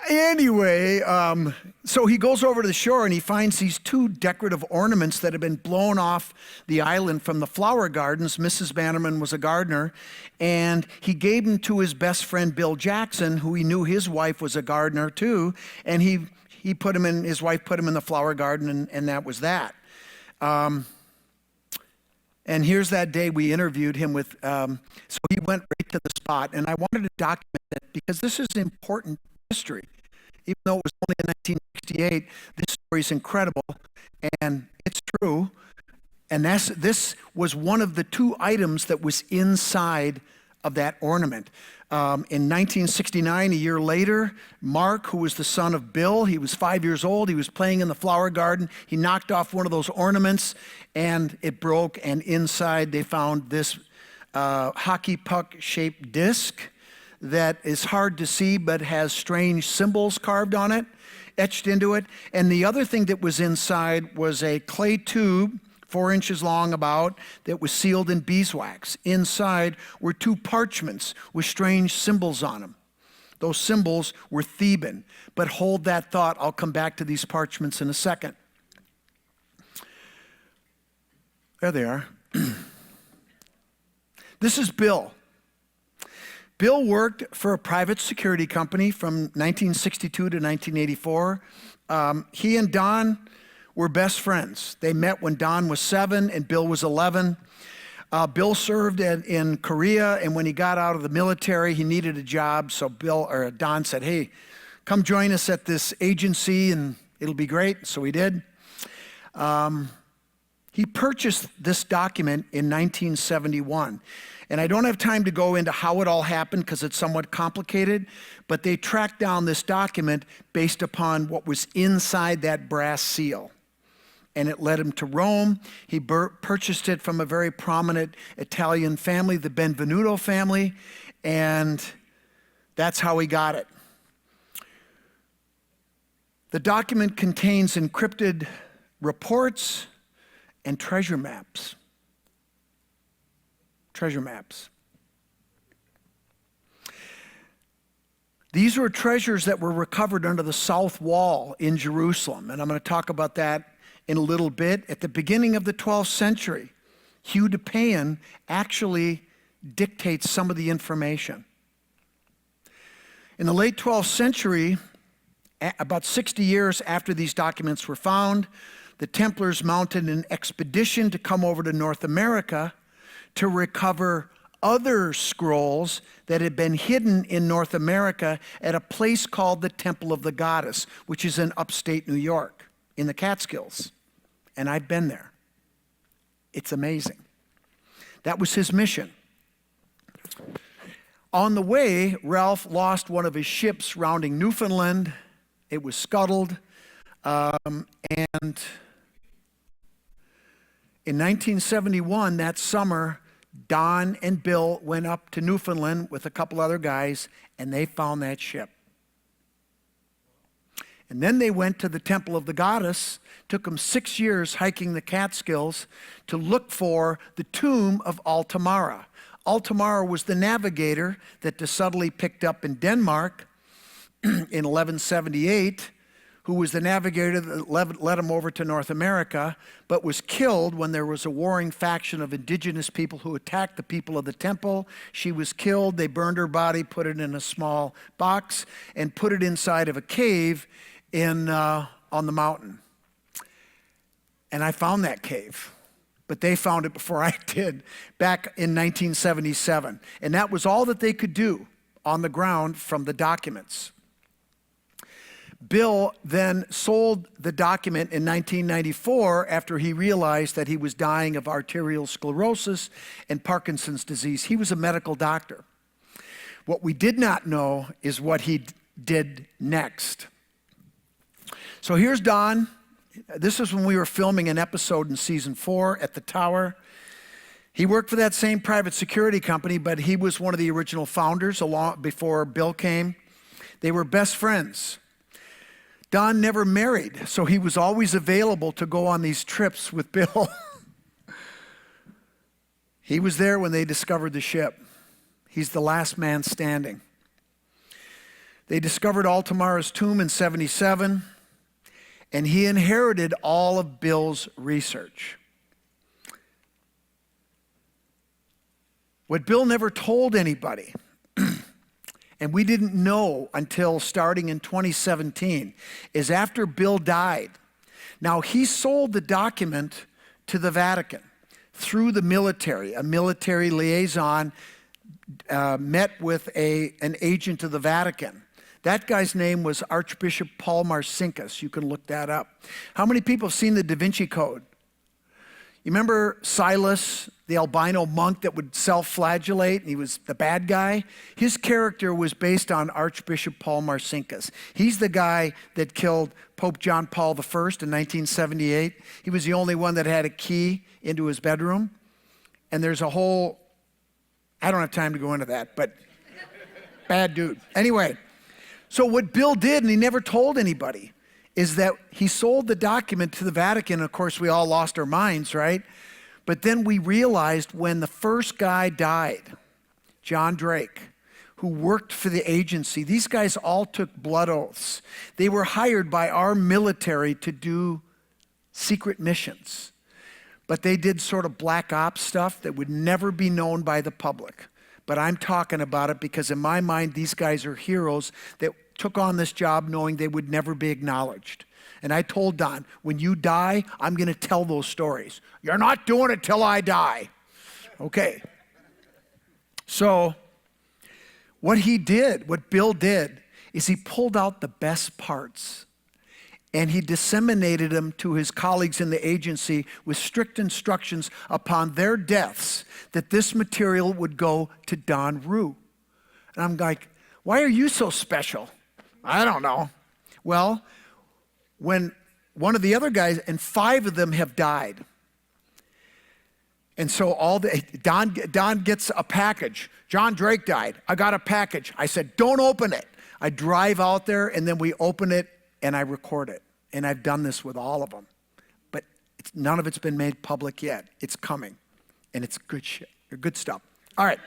Anyway, so he goes over to the shore and he finds these two decorative ornaments that have been blown off the island from the flower gardens. Mrs. Bannerman was a gardener, and he gave them to his best friend Bill Jackson, who he knew his wife was a gardener too, and he put him in, his wife put him in the flower garden, and that was that. And here's that day we interviewed him with, so he went right to the spot, and I wanted to document it because this is important history. Even though it was only in 1968, this story is incredible, and it's true. And this was one of the two items that was inside of that ornament. In 1969, a year later, Mark, who was the son of Bill, he was 5 years old, he was playing in the flower garden, he knocked off one of those ornaments, and it broke, and inside they found this hockey puck-shaped disc that is hard to see but has strange symbols carved on it, etched into it. And the other thing that was inside was a clay tube, 4 inches long about, that was sealed in beeswax. Inside were 2 parchments with strange symbols on them. Those symbols were Theban. But hold that thought, I'll come back to these parchments in a second. There they are. This is Bill. Bill worked for a private security company from 1962 to 1984. He and Don were best friends. They met when Don was 7 and Bill was 11. Bill served in Korea, and when he got out of the military, he needed a job. So Don said, "Hey, come join us at this agency, and it'll be great." So he did. He purchased this document in 1971. And I don't have time to go into how it all happened because it's somewhat complicated, but they tracked down this document based upon what was inside that brass seal. And it led him to Rome. He purchased it from a very prominent Italian family, the Benvenuto family, and that's how he got it. The document contains encrypted reports and treasure maps. Treasure maps. These were treasures that were recovered under the south wall in Jerusalem, and I'm going to talk about that in a little bit. At the beginning of the 12th century, Hugh de Payne actually dictates some of the information. In the late 12th century, about 60 years after these documents were found, the Templars mounted an expedition to come over to North America to recover other scrolls that had been hidden in North America at a place called the Temple of the Goddess, which is in upstate New York, in the Catskills. And I've been there. It's amazing. That was his mission. On the way, Ralph lost one of his ships rounding Newfoundland. It was scuttled. And in 1971, that summer, Don and Bill went up to Newfoundland with a couple other guys, and they found that ship. And then they went to the Temple of the Goddess. Took them 6 years hiking the Catskills to look for the tomb of Altamara. Altamara was the navigator that de Sudley picked up in Denmark in 1178, who was the navigator that led him over to North America, but was killed when there was a warring faction of indigenous people who attacked the people of the temple. She was killed. They burned her body, put it in a small box, and put it inside of a cave on the mountain. And I found that cave, but they found it before I did, back in 1977. And that was all that they could do on the ground from the documents. Bill then sold the document in 1994 after he realized that he was dying of arterial sclerosis and Parkinson's disease. He was a medical doctor. What we did not know is what he did next. So here's Don. This is when we were filming an episode in season 4 at the Tower. He worked for that same private security company, but he was one of the original founders before Bill came. They were best friends. Don never married, so he was always available to go on these trips with Bill. He was there when they discovered the ship. He's the last man standing. They discovered Altamara's tomb in 77, and he inherited all of Bill's research. What Bill never told anybody, and we didn't know until starting in 2017, is after Bill died. Now, he sold the document to the Vatican through the military. A military liaison met with an agent of the Vatican. That guy's name was Archbishop Paul Marcinkus. You can look that up. How many people have seen the Da Vinci Code? You remember Silas, the albino monk that would self-flagellate, and he was the bad guy? His character was based on Archbishop Paul Marcinkus. He's the guy that killed Pope John Paul I in 1978. He was the only one that had a key into his bedroom. And there's a whole, I don't have time to go into that, but bad dude. Anyway, so what Bill did, and he never told anybody, is that he sold the document to the Vatican. Of course, we all lost our minds, right? But then we realized when the first guy died, John Drake, who worked for the agency, these guys all took blood oaths. They were hired by our military to do secret missions. But they did sort of black ops stuff that would never be known by the public. But I'm talking about it because in my mind, these guys are heroes that took on this job knowing they would never be acknowledged. And I told Don, when you die, I'm going to tell those stories. You're not doing it till I die. Okay. So what Bill did, is he pulled out the best parts and he disseminated them to his colleagues in the agency with strict instructions upon their deaths that this material would go to Don Rue. And I'm like, why are you so special? I don't know. Well, when one of the other guys, and 5 of them have died. And so Don gets a package. John Drake died. I got a package. I said, don't open it. I drive out there and then we open it and I record it. And I've done this with all of them. But none of it's been made public yet. It's coming. And it's good shit, good stuff. All right.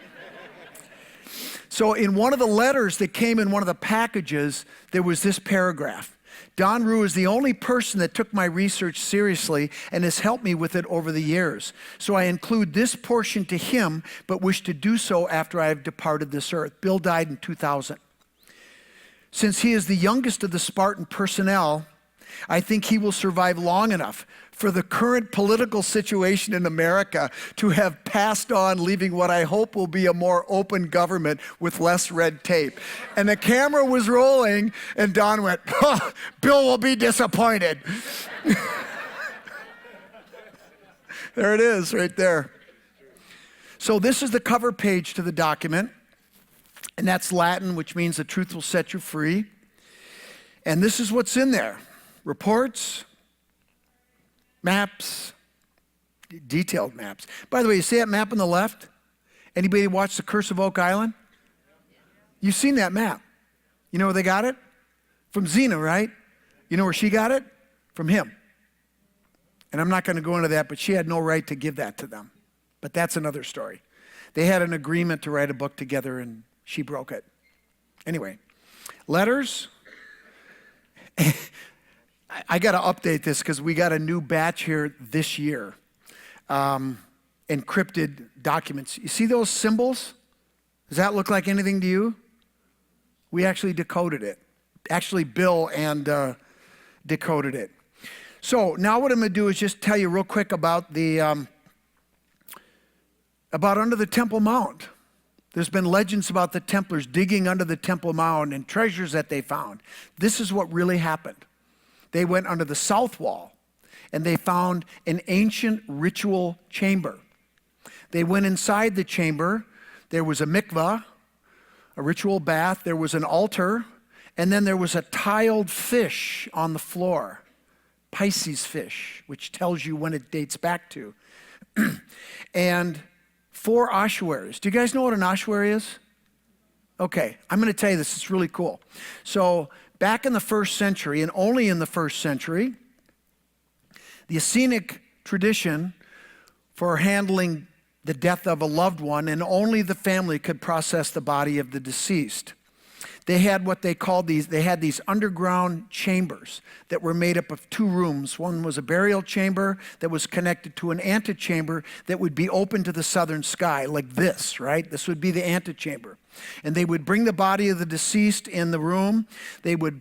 So in one of the letters that came in one of the packages, there was this paragraph. Don Rue is the only person that took my research seriously and has helped me with it over the years. So I include this portion to him, but wish to do so after I have departed this earth. Bill died in 2000. Since he is the youngest of the Spartan personnel, I think he will survive long enough for the current political situation in America to have passed on, leaving what I hope will be a more open government with less red tape. And the camera was rolling, and Don went, oh, Bill will be disappointed. There it is, right there. So this is the cover page to the document, and that's Latin, which means the truth will set you free. And this is what's in there. Reports, maps, detailed maps. By the way, you see that map on the left? Anybody watch The Curse of Oak Island? You've seen that map. You know where they got it? From Xena, right? You know where she got it? From him. And I'm not going to go into that, but she had no right to give that to them. But that's another story. They had an agreement to write a book together, and she broke it. Anyway, letters. I got to update this because we got a new batch here this year. Encrypted documents. You see those symbols? Does that look like anything to you? We actually decoded it. Actually, Bill and decoded it. So now what I'm going to do is just tell you real quick about the about Under the Temple Mount. There's been legends about the Templars digging under the Temple Mound and treasures that they found. This is what really happened. They went under the south wall and they found an ancient ritual chamber. They went inside the chamber. There was a mikvah, a ritual bath. There was an altar. And then there was a tiled fish on the floor, Pisces fish, which tells you when it dates back to. And 4 ossuaries. Do you guys know what an ossuary is? Okay, I'm going to tell you this. It's really cool. So back in the 1st century, and only in the 1st century, the Essenic tradition for handling the death of a loved one, and only the family could process the body of the deceased. They had what they called these underground chambers that were made up of 2 rooms. One was a burial chamber that was connected to an antechamber that would be open to the southern sky, like this, right? This would be the antechamber. And they would bring the body of the deceased in the room. They would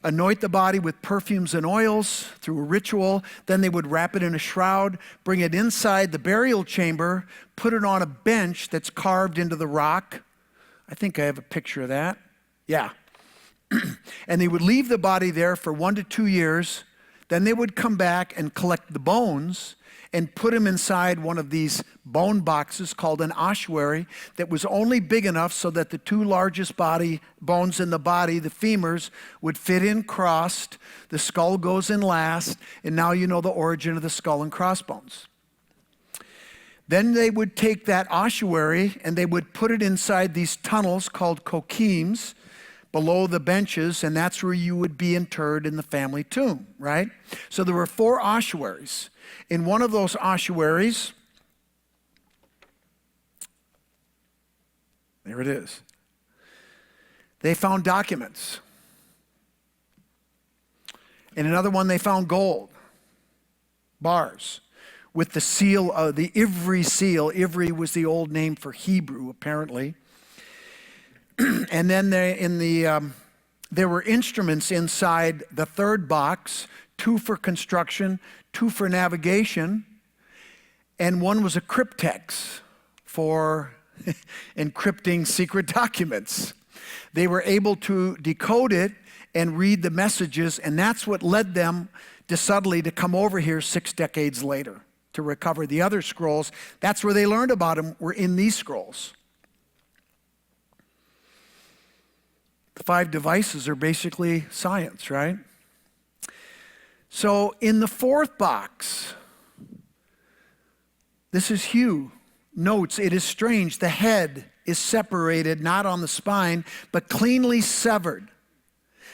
anoint the body with perfumes and oils through a ritual. Then they would wrap it in a shroud, bring it inside the burial chamber, put it on a bench that's carved into the rock. I think I have a picture of that. Yeah. And they would leave the body there for 1 to 2 years. Then they would come back and collect the bones and put them inside one of these bone boxes called an ossuary that was only big enough so that the 2 largest bones in the body, the femurs, would fit in crossed. The skull goes in last. And now you know the origin of the skull and crossbones. Then they would take that ossuary and they would put it inside these tunnels called kokims below the benches, and that's where you would be interred in the family tomb, right? So there were 4 ossuaries. In one of those ossuaries, there it is, they found documents. In another one, they found gold bars with the seal, the Ivri seal. Ivri was the old name for Hebrew, apparently. And then there were instruments inside the 3rd box, 2 for construction, 2 for navigation, and 1 was a cryptex for encrypting secret documents. They were able to decode it and read the messages, and that's what led them to suddenly to come over here 6 decades later to recover the other scrolls. That's where they learned about them, were in these scrolls. The 5 devices are basically science, right? So in the 4th box, this is Hugh. Notes, it is strange. The head is separated, not on the spine, but cleanly severed.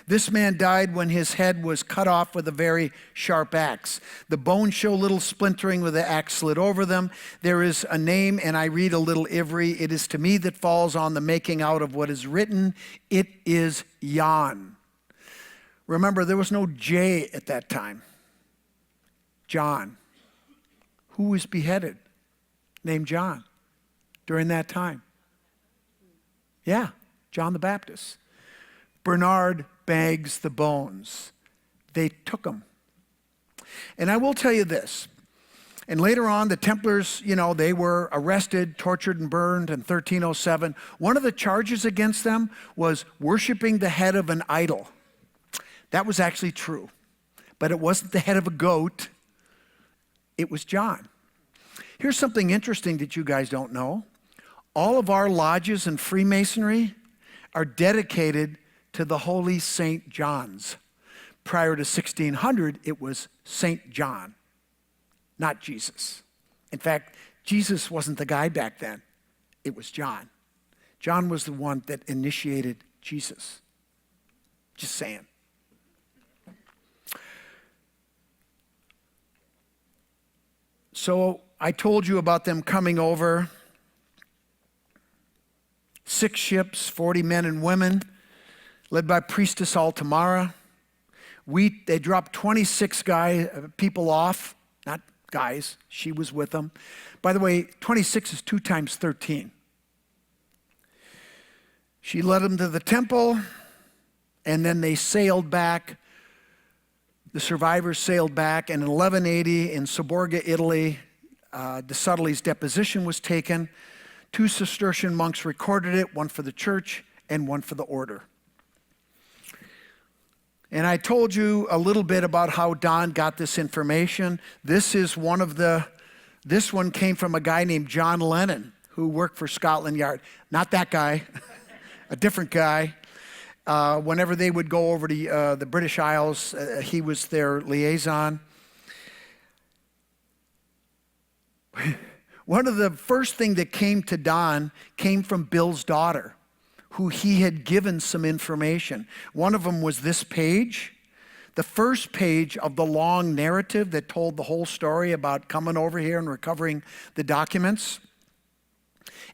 This man died when his head was cut off with a very sharp axe. The bones show little splintering with the axe slid over them. There is a name, and I read a little Ivri. It is to me that falls on the making out of what is written. It is Jan. Remember, there was no J at that time. John. Who was beheaded? Named John during that time. Yeah, John the Baptist. Bernard bags the bones. They took them. And I will tell you this. And later on, the Templars, they were arrested, tortured, and burned in 1307. One of the charges against them was worshiping the head of an idol. That was actually true. But it wasn't the head of a goat. It was John. Here's something interesting that you guys don't know. All of our lodges in Freemasonry are dedicated to the Holy St. John's. Prior to 1600, it was St. John, not Jesus. In fact, Jesus wasn't the guy back then. It was John. John was the one that initiated Jesus. Just saying. So I told you about them coming over. 6 ships, 40 men and women, led by Priestess Altamara. They dropped 26 people off, not guys, she was with them. By the way, 26 is 2 times 13. She led them to the temple, and then they sailed back. The survivors sailed back, and in 1180 in Saborga, Italy, de Sudley's deposition was taken. 2 Cistercian monks recorded it, one for the church and one for the order. And I told you a little bit about how Don got this information. This one came from a guy named John Lennon, who worked for Scotland Yard. Not that guy, a different guy. Whenever they would go over to the British Isles, he was their liaison. One of the first thing that came to Don came from Bill's daughter, who he had given some information. One of them was this page, the first page of the long narrative that told the whole story about coming over here and recovering the documents.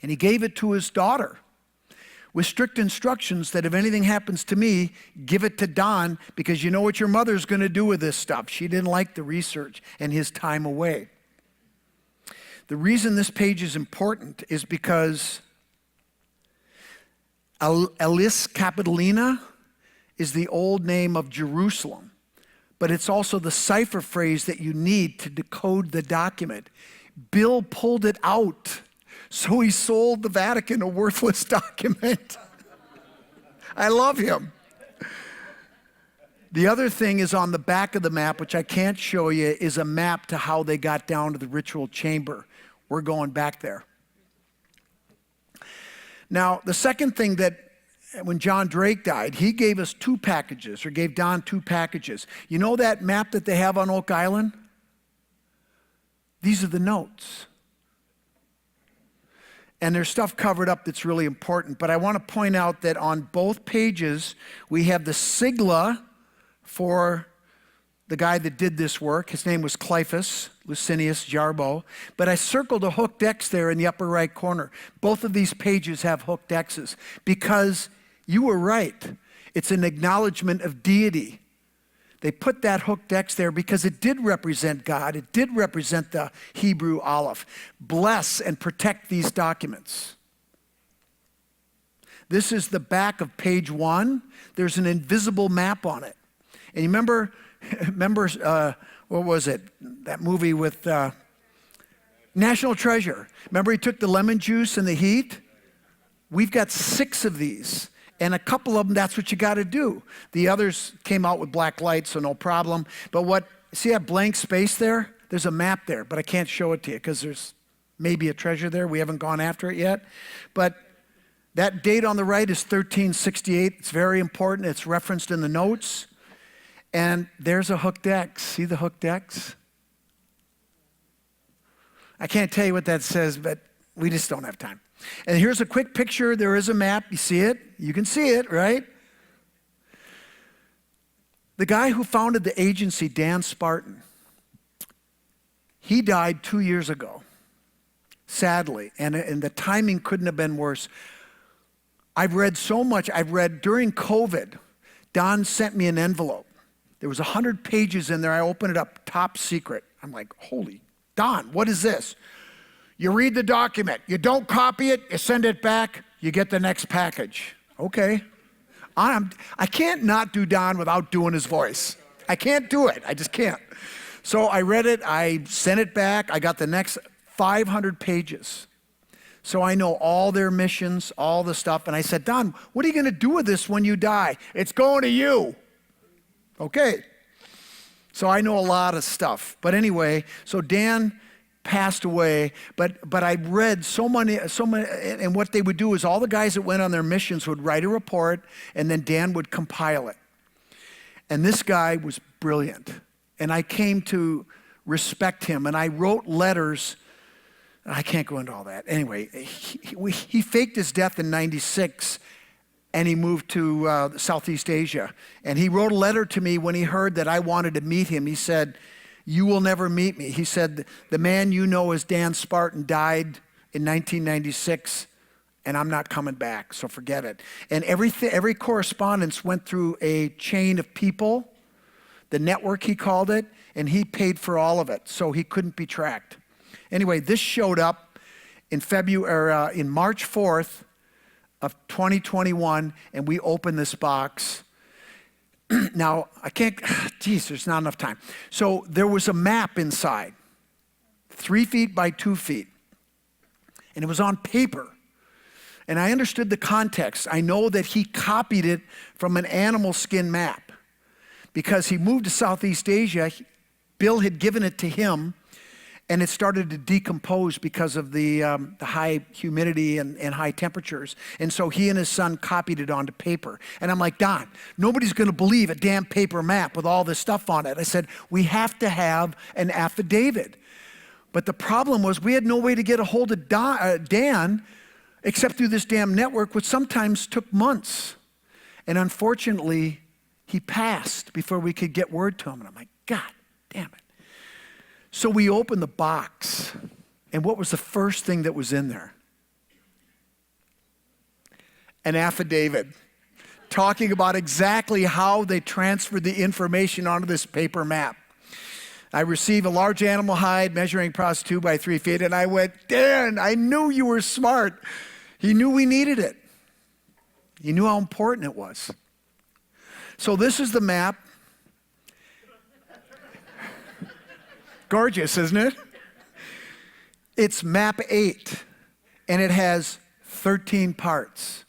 And he gave it to his daughter with strict instructions that if anything happens to me, give it to Don, because you know what your mother's going to do with this stuff. She didn't like the research and his time away. The reason this page is important is because Elis Capitolina is the old name of Jerusalem, but it's also the cipher phrase that you need to decode the document. Bill pulled it out, so he sold the Vatican a worthless document. I love him. The other thing is on the back of the map, which I can't show you, is a map to how they got down to the ritual chamber. We're going back there. Now, the second thing that when John Drake died, he gave us 2 packages, or gave Don 2 packages. You know that map that they have on Oak Island? These are the notes. And there's stuff covered up that's really important. But I want to point out that on both pages, we have the sigla for the guy that did this work. His name was Clyphus Licinius Jarbo. But I circled a hooked X there in the upper right corner. Both of these pages have hooked X's because you were right. It's an acknowledgement of deity. They put that hooked X there because it did represent God. It did represent the Hebrew Aleph. Bless and protect these documents. This is the back of page 1. There's an invisible map on it. And you remember, what was it? That movie with National Treasure. Remember he took the lemon juice and the heat? We've got 6 of these. And a couple of them, that's what you got to do. The others came out with black light, so no problem. But see that blank space there? There's a map there, but I can't show it to you because there's maybe a treasure there. We haven't gone after it yet. But that date on the right is 1368. It's very important. It's referenced in the notes. And there's a hooked X. See the hooked X? I can't tell you what that says, but we just don't have time. And here's a quick picture. There is a map. You see it? You can see it, right? The guy who founded the agency, Dan Spartan, he died 2 years ago, sadly, and the timing couldn't have been worse. I've read so much. I've read during COVID, Don sent me an envelope. There was 100 pages in there. I opened it up, top secret. I'm like, holy, Don, what is this? You read the document. You don't copy it. You send it back. You get the next package. Okay. I can't not do Don without doing his voice. I can't do it. I just can't. So I read it. I sent it back. I got the next 500 pages. So I know all their missions, all the stuff. And I said, Don, what are you going to do with this when you die? It's going to you. Okay. So I know a lot of stuff. But anyway, so Dan passed away, but I read so many, and what they would do is all the guys that went on their missions would write a report, and then Dan would compile it. And this guy was brilliant, and I came to respect him, and I wrote letters. I can't go into all that. Anyway, he faked his death in 96, and he moved to Southeast Asia, and he wrote a letter to me when he heard that I wanted to meet him. He said, "You will never meet me." He said, "The man you know as Dan Spartan died in 1996, and I'm not coming back, so forget it." And every correspondence went through a chain of people, the network he called it, and he paid for all of it, so he couldn't be tracked. Anyway, this showed up in March 4th of 2021, and we opened this box. Now, there's not enough time. So there was a map inside, 3 feet by 2 feet. and it was on paper. And I understood the context. I know that he copied it from an animal skin map because he moved to Southeast Asia. Bill had given it to him, and it started to decompose because of the high humidity and high temperatures. And so he and his son copied it onto paper. And I'm like, Don, nobody's going to believe a damn paper map with all this stuff on it. I said, we have to have an affidavit. But the problem was we had no way to get a hold of Dan except through this damn network, which sometimes took months. And unfortunately, he passed before we could get word to him. And I'm like, God damn it. So we opened the box, and what was the first thing that was in there? An affidavit talking about exactly how they transferred the information onto this paper map. I received a large animal hide measuring across 2 by 3 feet, and I went, Dan, I knew you were smart. He knew we needed it. He knew how important it was. So this is the map. Gorgeous, isn't it? It's map 8, and it has 13 parts.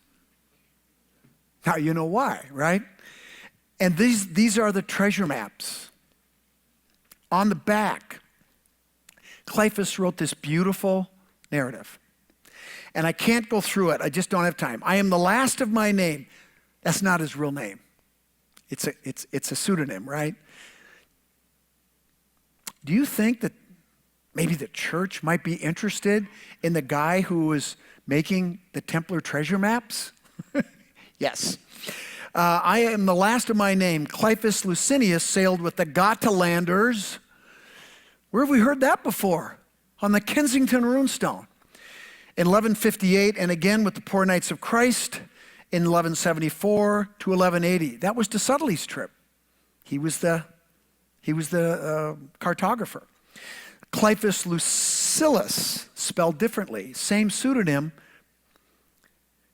Now, you know why, right? And these are the treasure maps. On the back, Cleophas wrote this beautiful narrative. And I can't go through it. I just don't have time. I am the last of my name. That's not his real name. It's a pseudonym, right? Do you think that maybe the church might be interested in the guy who was making the Templar treasure maps? Yes. I am the last of my name. Cleophas Licinius sailed with the Gatalanders. Where have we heard that before? On the Kensington runestone. In 1158, and again with the Poor Knights of Christ in 1174 to 1180. That was de Sudley's trip. He was the cartographer. Cleophas Lucilius, spelled differently, same pseudonym,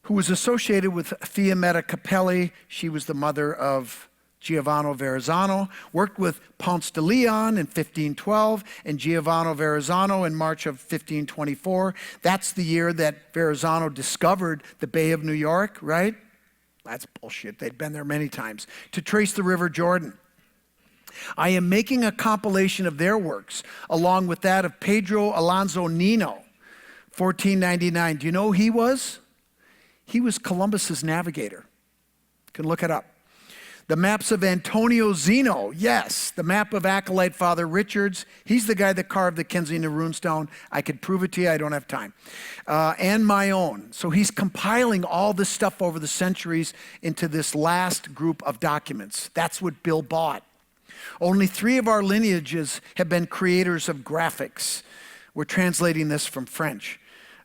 who was associated with Fiammetta Capelli. She was the mother of Giovanni Verrazzano, worked with Ponce de Leon in 1512 and Giovanni Verrazzano in March of 1524. That's the year that Verrazzano discovered the Bay of New York, right? That's bullshit. They'd been there many times. To trace the River Jordan. I am making a compilation of their works, along with that of Pedro Alonso Nino, 1499. Do you know who he was? He was Columbus's navigator. You can look it up. The maps of Antonio Zeno, yes. The map of Acolyte Father Richards. He's the guy that carved the Kensington runestone. I could prove it to you. I don't have time. And my own. So he's compiling all this stuff over the centuries into this last group of documents. That's what Bill bought. Only 3 of our lineages have been creators of graphics. We're translating this from French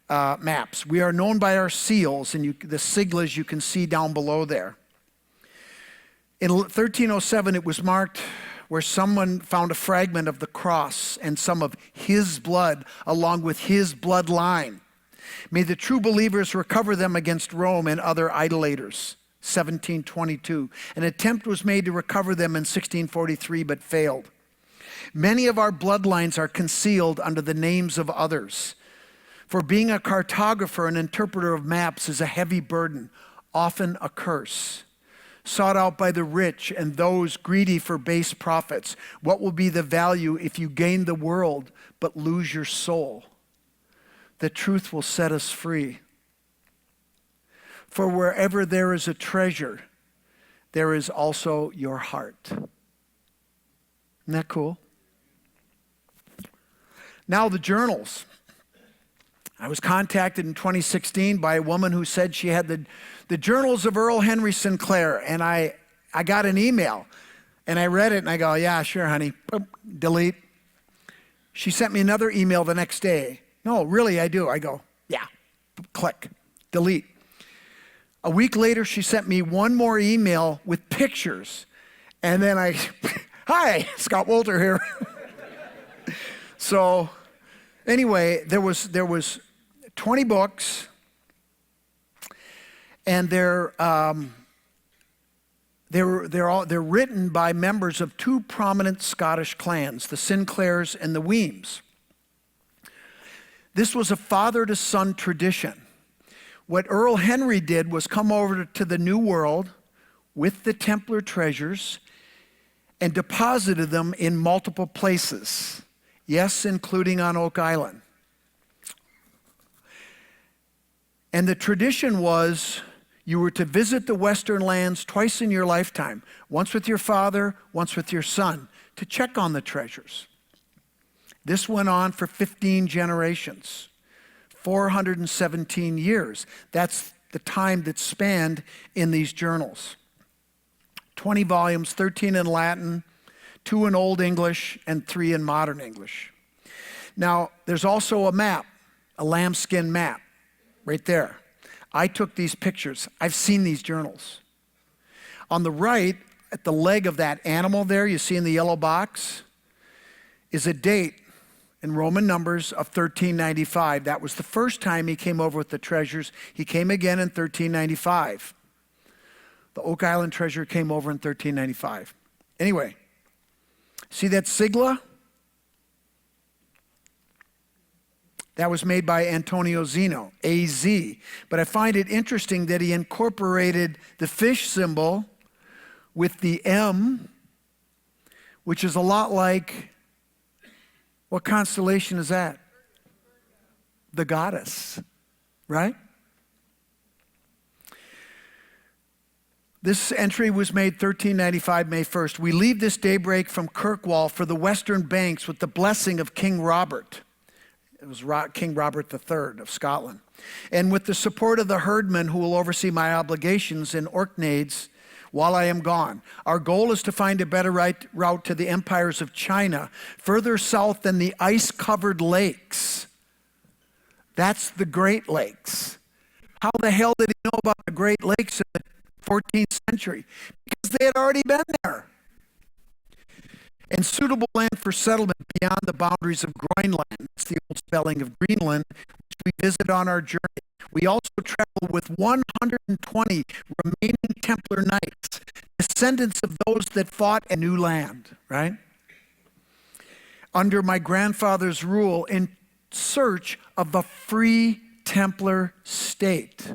maps. We are known by our seals, and the siglas you can see down below there. In 1307, it was marked where someone found a fragment of the cross and some of his blood along with his bloodline. May the true believers recover them against Rome and other idolaters. 1722. An attempt was made to recover them in 1643, but failed. Many of our bloodlines are concealed under the names of others. For being a cartographer and interpreter of maps is a heavy burden, often a curse. Sought out by the rich and those greedy for base profits. What will be the value if you gain the world but lose your soul? The truth will set us free. For wherever there is a treasure, there is also your heart. Isn't that cool? Now the journals. I was contacted in 2016 by a woman who said she had the journals of Earl Henry Sinclair, and I got an email, and I read it, and I go, yeah, sure, honey. Boop, delete. She sent me another email the next day. No, really, I do. I go, yeah, click, delete. A week later, she sent me one more email with pictures, and then hi, Scott Wolter here. So anyway, there was 20 books, and they're written by members of 2 prominent Scottish clans, the Sinclairs and the Weems. This was a father-to-son tradition. What Earl Henry did was come over to the New World with the Templar treasures and deposited them in multiple places. Yes, including on Oak Island. And the tradition was you were to visit the Western lands twice in your lifetime, once with your father, once with your son, to check on the treasures. This went on for 15 generations, 417 years. That's the time that's spanned in these journals. 20 volumes, 13 in Latin, 2 in Old English, and 3 in Modern English. Now, there's also a map, a lambskin map, right there. I took these pictures. I've seen these journals. On the right, at the leg of that animal there, you see in the yellow box, is a date in Roman numbers of 1395. That was the first time he came over with the treasures. He came again in 1395. The Oak Island treasure came over in 1395. Anyway, see that sigla? That was made by Antonio Zeno, A-Z. But I find it interesting that he incorporated the fish symbol with the M, which is a lot like, what constellation is that? The goddess, right? This entry was made 1395, May 1st. We leave this daybreak from Kirkwall for the western banks with the blessing of King Robert. It was King Robert III of Scotland. And with the support of the herdmen who will oversee my obligations in Orkney's while I am gone. Our goal is to find a better route to the empires of China, further south than the ice-covered lakes. That's the Great Lakes. How the hell did he know about the Great Lakes in the 14th century? Because they had already been there. And suitable land for settlement beyond the boundaries of Groenland. That's the old spelling of Greenland, which we visit on our journey. We also travel with 120 remaining Templar Knights, descendants of those that fought a new land, right? Under my grandfather's rule, in search of a free Templar state.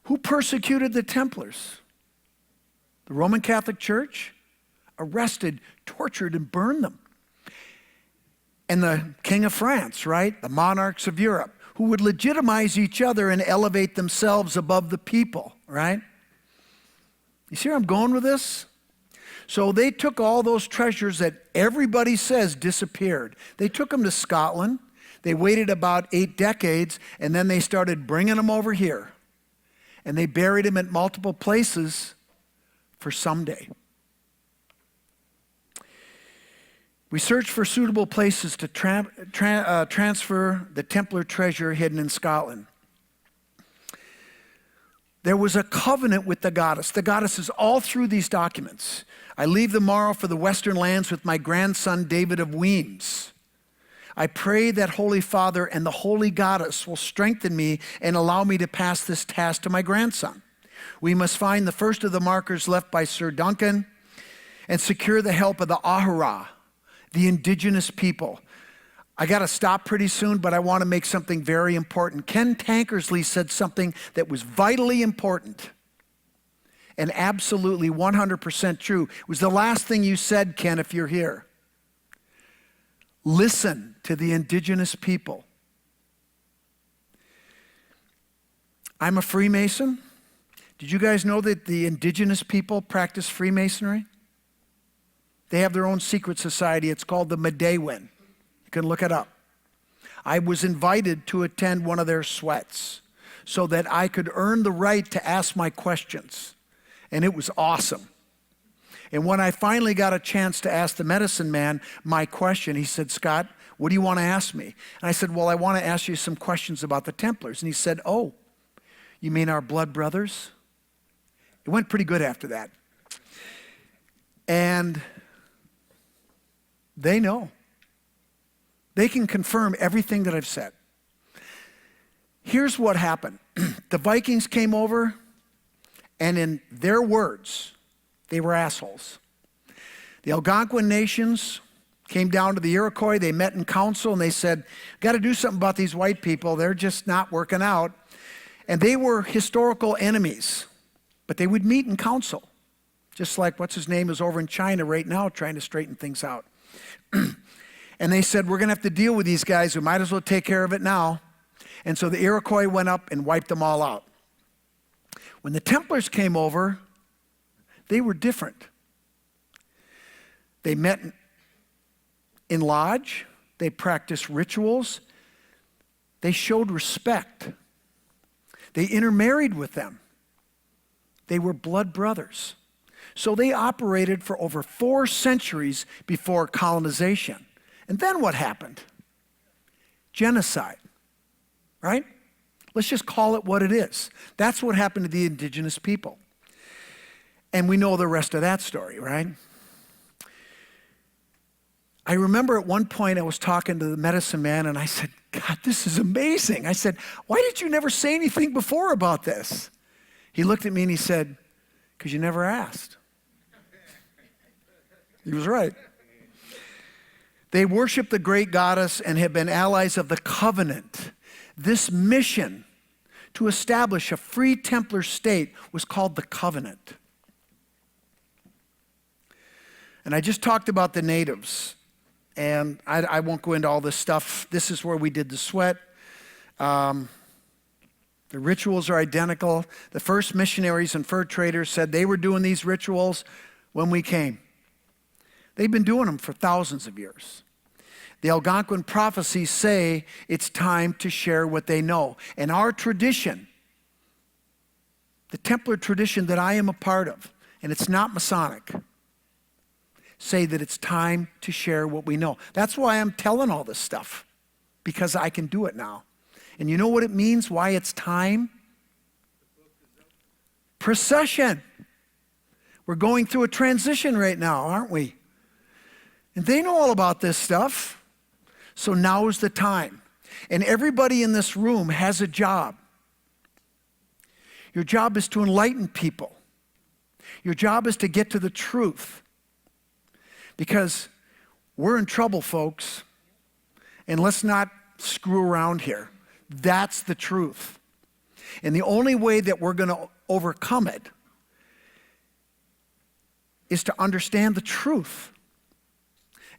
Who persecuted the Templars? The Roman Catholic Church? Arrested, tortured, and burned them. And the King of France, right? The monarchs of Europe, who would legitimize each other and elevate themselves above the people, right? You see where I'm going with this? So they took all those treasures that everybody says disappeared. They took them to Scotland. They waited about 8 decades, and then they started bringing them over here. And they buried them at multiple places for someday. We searched for suitable places to transfer the Templar treasure hidden in Scotland. There was a covenant with the goddess. The goddess is all through these documents. I leave tomorrow for the western lands with my grandson David of Weems. I pray that Holy Father and the Holy Goddess will strengthen me and allow me to pass this task to my grandson. We must find the first of the markers left by Sir Duncan and secure the help of the Ahura, the indigenous people. I got to stop pretty soon, but I want to make something very important. Ken Tankersley said something that was vitally important and absolutely 100% true. It was the last thing you said, Ken, if you're here. Listen to the indigenous people. I'm a Freemason. Did you guys know that the indigenous people practice Freemasonry? They have their own secret society. It's called the Medewin. You can look it up. I was invited to attend one of their sweats so that I could earn the right to ask my questions. And it was awesome. And when I finally got a chance to ask the medicine man my question, he said, Scott, what do you want to ask me? And I said, well, I want to ask you some questions about the Templars. And he said, oh, you mean our blood brothers? It went pretty good after that. And they know. They can confirm everything that I've said. Here's what happened. The Vikings came over, and in their words, they were assholes. The Algonquin nations came down to the Iroquois. They met in council, and they said, got to do something about these white people. They're just not working out. And they were historical enemies, but they would meet in council, just like what's his name is over in China right now trying to straighten things out. And they said, we're going to have to deal with these guys. We might as well take care of it now. And so the Iroquois went up and wiped them all out. When the Templars came over, they were different. They met in lodge. They practiced rituals. They showed respect. They intermarried with them. They were blood brothers. So they operated for over 4 centuries before colonization. And then what happened? Genocide, right? Let's just call it what it is. That's what happened to the indigenous people. And we know the rest of that story, right? I remember at one point I was talking to the medicine man and I said, God, this is amazing. I said, why did you never say anything before about this? He looked at me and he said, because you never asked. He was right. They worship the great goddess and have been allies of the covenant. This mission to establish a free Templar state was called the covenant. And I just talked about the natives, and I won't go into all this stuff. This is where we did the sweat. The rituals are identical. The first missionaries and fur traders said they were doing these rituals when we came. They've been doing them for thousands of years. The Algonquin prophecies say it's time to share what they know. And our tradition, the Templar tradition that I am a part of, and it's not Masonic, say that it's time to share what we know. That's why I'm telling all this stuff, because I can do it now. And you know what it means, why it's time? Procession. We're going through a transition right now, aren't we? And they know all about this stuff. So now is the time. And everybody in this room has a job. Your job is to enlighten people. Your job is to get to the truth. Because we're in trouble, folks. And let's not screw around here. That's the truth. And the only way that we're going to overcome it is to understand the truth.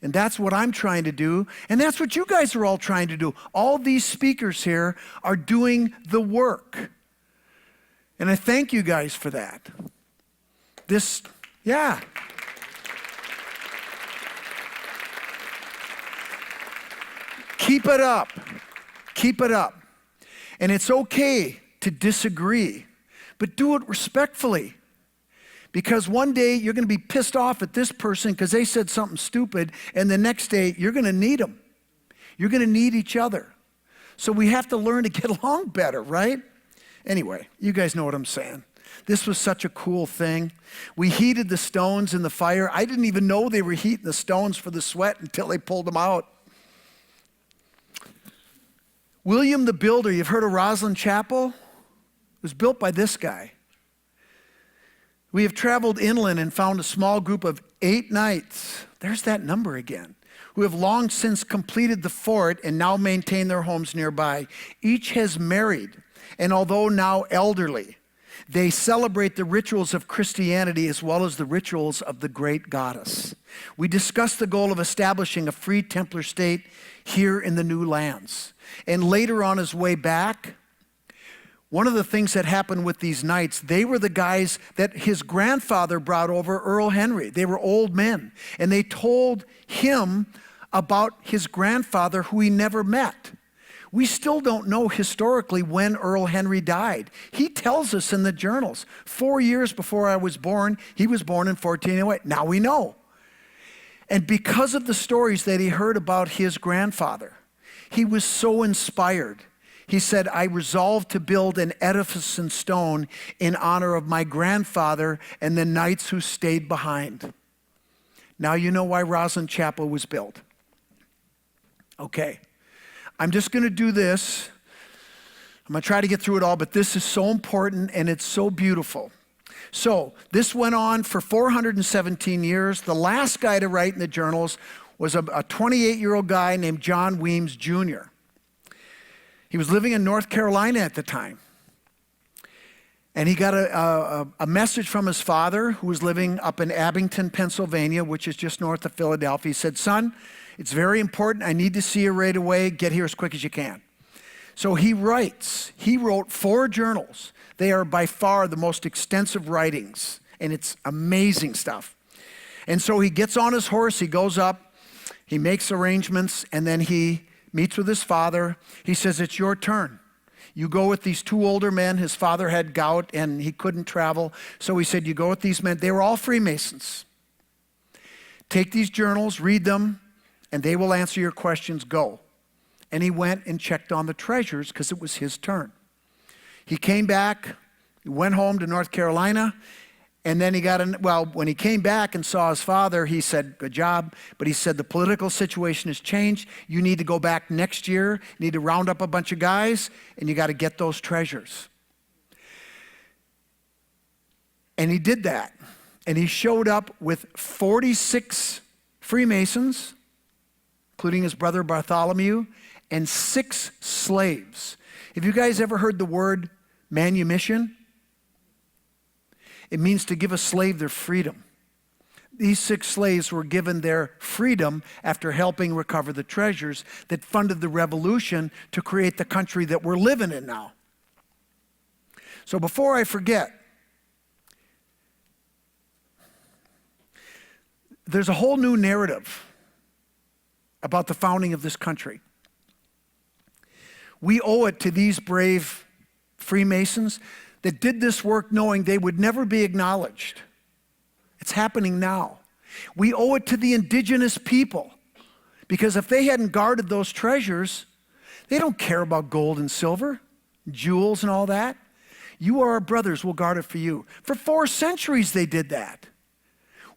And that's what I'm trying to do, and that's what you guys are all trying to do. All these speakers here are doing the work. And I thank you guys for that. Yeah. Keep it up. Keep it up. And it's okay to disagree, but do it respectfully. Because one day you're going to be pissed off at this person because they said something stupid, and the next day you're going to need them. You're going to need each other. So we have to learn to get along better, right? Anyway, you guys know what I'm saying. This was such a cool thing. We heated the stones in the fire. I didn't even know they were heating the stones for the sweat until they pulled them out. William the Builder, you've heard of Roslyn Chapel? It was built by this guy. We have traveled inland and found a small group of 8 knights, there's that number again, who have long since completed the fort and now maintain their homes nearby. Each has married, and although now elderly, they celebrate the rituals of Christianity as well as the rituals of the great goddess. We discussed the goal of establishing a free Templar state here in the new lands. And later on his way back, one of the things that happened with these knights, they were the guys that his grandfather brought over, Earl Henry. They were old men. And they told him about his grandfather who he never met. We still don't know historically when Earl Henry died. He tells us in the journals, 4 years before I was born, he was born in 1408. Now we know. And because of the stories that he heard about his grandfather, he was so inspired. He said, I resolved to build an edifice in stone in honor of my grandfather and the knights who stayed behind. Now you know why Roslyn Chapel was built. Okay, I'm just going to do this. I'm going to try to get through it all, but this is so important and it's so beautiful. So this went on for 417 years. The last guy to write in the journals was a 28-year-old guy named John Weems Jr. He was living in North Carolina at the time. And he got a message from his father, who was living up in Abington, Pennsylvania, which is just north of Philadelphia. He said, "Son, it's very important. I need to see you right away. Get here as quick as you can." So he wrote 4 journals. They are by far the most extensive writings, and it's amazing stuff. And so he gets on his horse, he goes up, he makes arrangements, and then he meets with his father. He says, "It's your turn. You go with these 2 older men." His father had gout and he couldn't travel. So he said, "You go with these men." They were all Freemasons. "Take these journals, read them, and they will answer your questions. Go." And he went and checked on the treasures because it was his turn. He came back, he went home to North Carolina, and then when he came back and saw his father, he said, "Good job." But he said, "The political situation has changed. You need to go back next year. You need to round up a bunch of guys, and you got to get those treasures." And he did that. And he showed up with 46 Freemasons, including his brother Bartholomew, and 6 slaves. Have you guys ever heard the word manumission? It means to give a slave their freedom. These 6 slaves were given their freedom after helping recover the treasures that funded the revolution to create the country that we're living in now. So before I forget, there's a whole new narrative about the founding of this country. We owe it to these brave Freemasons that did this work knowing they would never be acknowledged. It's happening now. We owe it to the indigenous people, because if they hadn't guarded those treasures, they don't care about gold and silver, jewels and all that. "You are our brothers, we'll guard it for you." For 4 centuries they did that.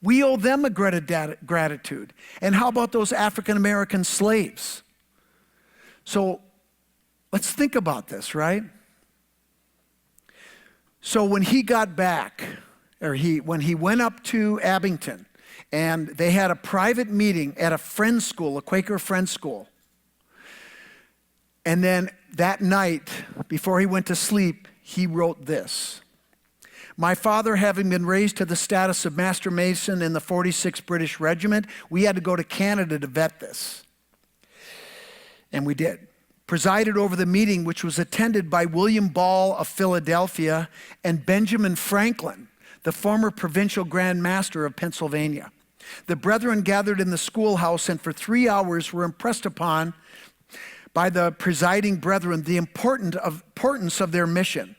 We owe them a gratitude. And how about those African American slaves? So let's think about this, right? So when he got back, when he went up to Abington, and they had a private meeting at a friend's school, a Quaker friend's school. And then that night, before he went to sleep, he wrote this: "My father, having been raised to the status of Master Mason in the 46th British Regiment, we had to go to Canada to vet this. And we did. Presided over the meeting, which was attended by William Ball of Philadelphia and Benjamin Franklin, the former provincial Grand Master of Pennsylvania. The brethren gathered in the schoolhouse and for 3 hours were impressed upon by the presiding brethren the importance of their mission.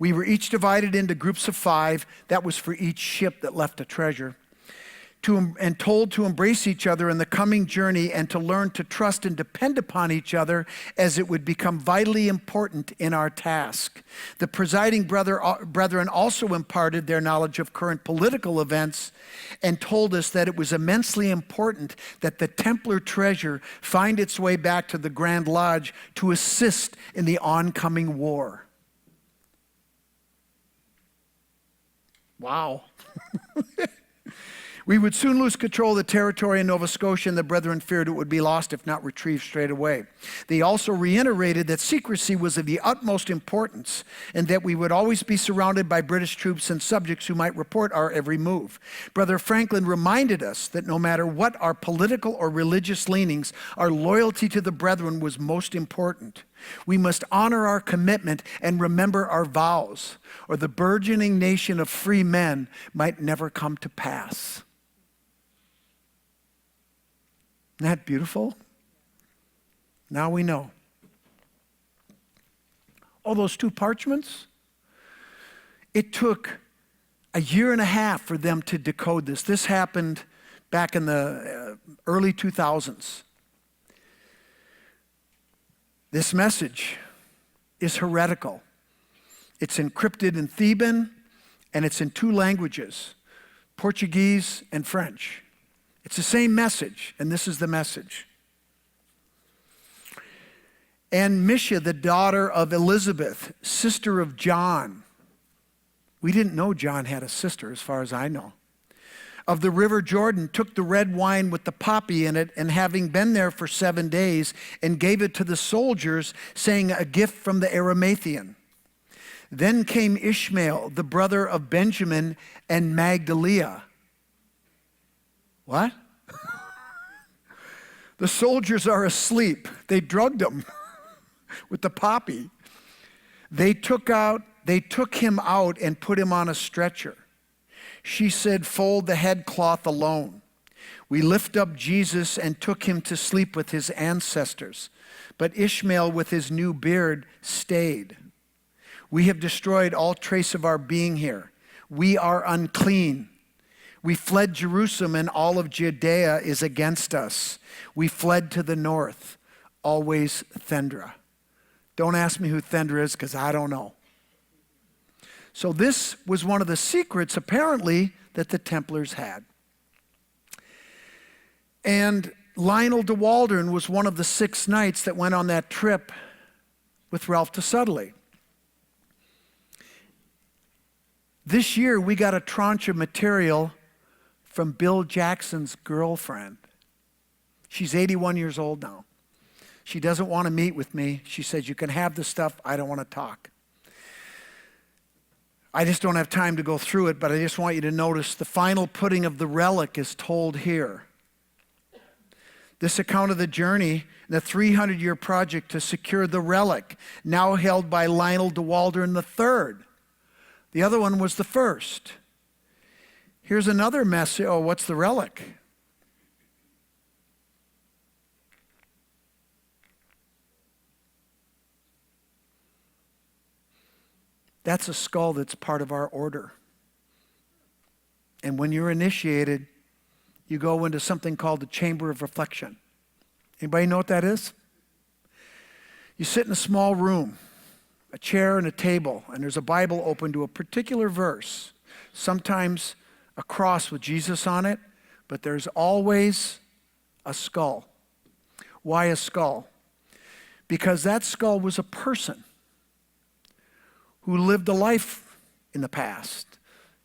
We were each divided into groups of 5. That was for each ship that left a treasure. And told to embrace each other in the coming journey and to learn to trust and depend upon each other as it would become vitally important in our task. The presiding brethren also imparted their knowledge of current political events and told us that it was immensely important that the Templar treasure find its way back to the Grand Lodge to assist in the oncoming war." Wow. "We would soon lose control of the territory in Nova Scotia, and the brethren feared it would be lost if not retrieved straight away. They also reiterated that secrecy was of the utmost importance and that we would always be surrounded by British troops and subjects who might report our every move. Brother Franklin reminded us that no matter what our political or religious leanings, our loyalty to the brethren was most important. We must honor our commitment and remember our vows, or the burgeoning nation of free men might never come to pass." Isn't that beautiful? Now we know. All those 2 parchments, it took a year and a half for them to decode this. This happened back in the early 2000s. This message is heretical. It's encrypted in Theban, and it's in 2 languages, Portuguese and French. It's the same message, and this is the message. "And Misha, the daughter of Elizabeth, sister of John." We didn't know John had a sister, as far as I know. of the river Jordan took the red wine with the poppy in it, and having been there for 7 days, and gave it to the soldiers, saying, a gift from the Arimathean. Then came Ishmael, the brother of Benjamin, and Magdalene. What? The soldiers are asleep. They drugged him with the poppy. They took him out and put him on a stretcher. She said, fold the headcloth alone. We lift up Jesus and took him to sleep with his ancestors. But Ishmael with his new beard stayed. We have destroyed all trace of our being here. We are unclean. We fled Jerusalem, and all of Judea is against us. We fled to the north, always Thendra. Don't ask me who Thendra is, because I don't know. So this was one of the secrets, apparently, that the Templars had. And Lionel de Waldron was one of the 6 knights that went on that trip with Ralph de Sudley. This year, we got a tranche of material from Bill Jackson's girlfriend. She's 81 years old now. She doesn't want to meet with me. She says, you can have the stuff, I don't want to talk. I just don't have time to go through it, but I just want you to notice the final putting of the relic is told here. This account of the journey, the 300-year project to secure the relic, now held by Lionel de Waldron III. The other one was the first. Here's another message. Oh, what's the relic? That's a skull that's part of our order. And when you're initiated, you go into something called the chamber of reflection. Anybody know what that is? You sit in a small room, a chair and a table, and there's a Bible open to a particular verse, sometimes a cross with Jesus on it, but there's always a skull. Why a skull? Because that skull was a person who lived a life in the past,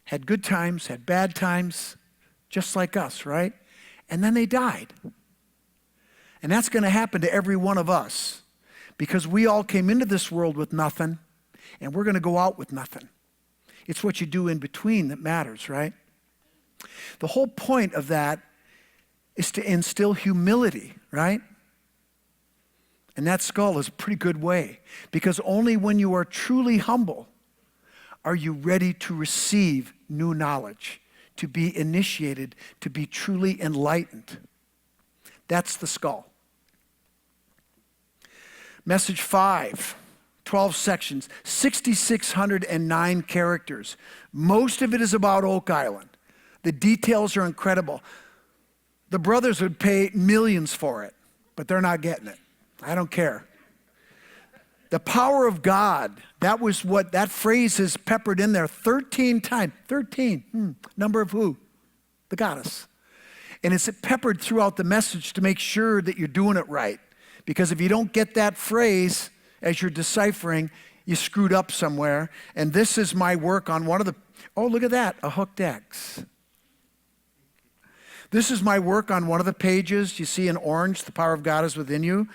had good times, had bad times, just like us, right? And then they died. And that's going to happen to every one of us, because we all came into this world with nothing, and we're going to go out with nothing. It's what you do in between that matters, right? The whole point of that is to instill humility, right? And that skull is a pretty good way, because only when you are truly humble are you ready to receive new knowledge, to be initiated, to be truly enlightened. That's the skull. Message 5, 12 sections, 6,609 characters. Most of it is about Oak Island. The details are incredible. The brothers would pay millions for it, but they're not getting it. I don't care. The power of God, that was what that phrase is peppered in there 13 times. 13, number of who? The goddess. And it's peppered throughout the message to make sure that you're doing it right. Because if you don't get that phrase as you're deciphering, you screwed up somewhere. And this is my work on one of the, oh, look at that, a hooked X. This is my work on one of the pages. You see in orange, the power of God is within you.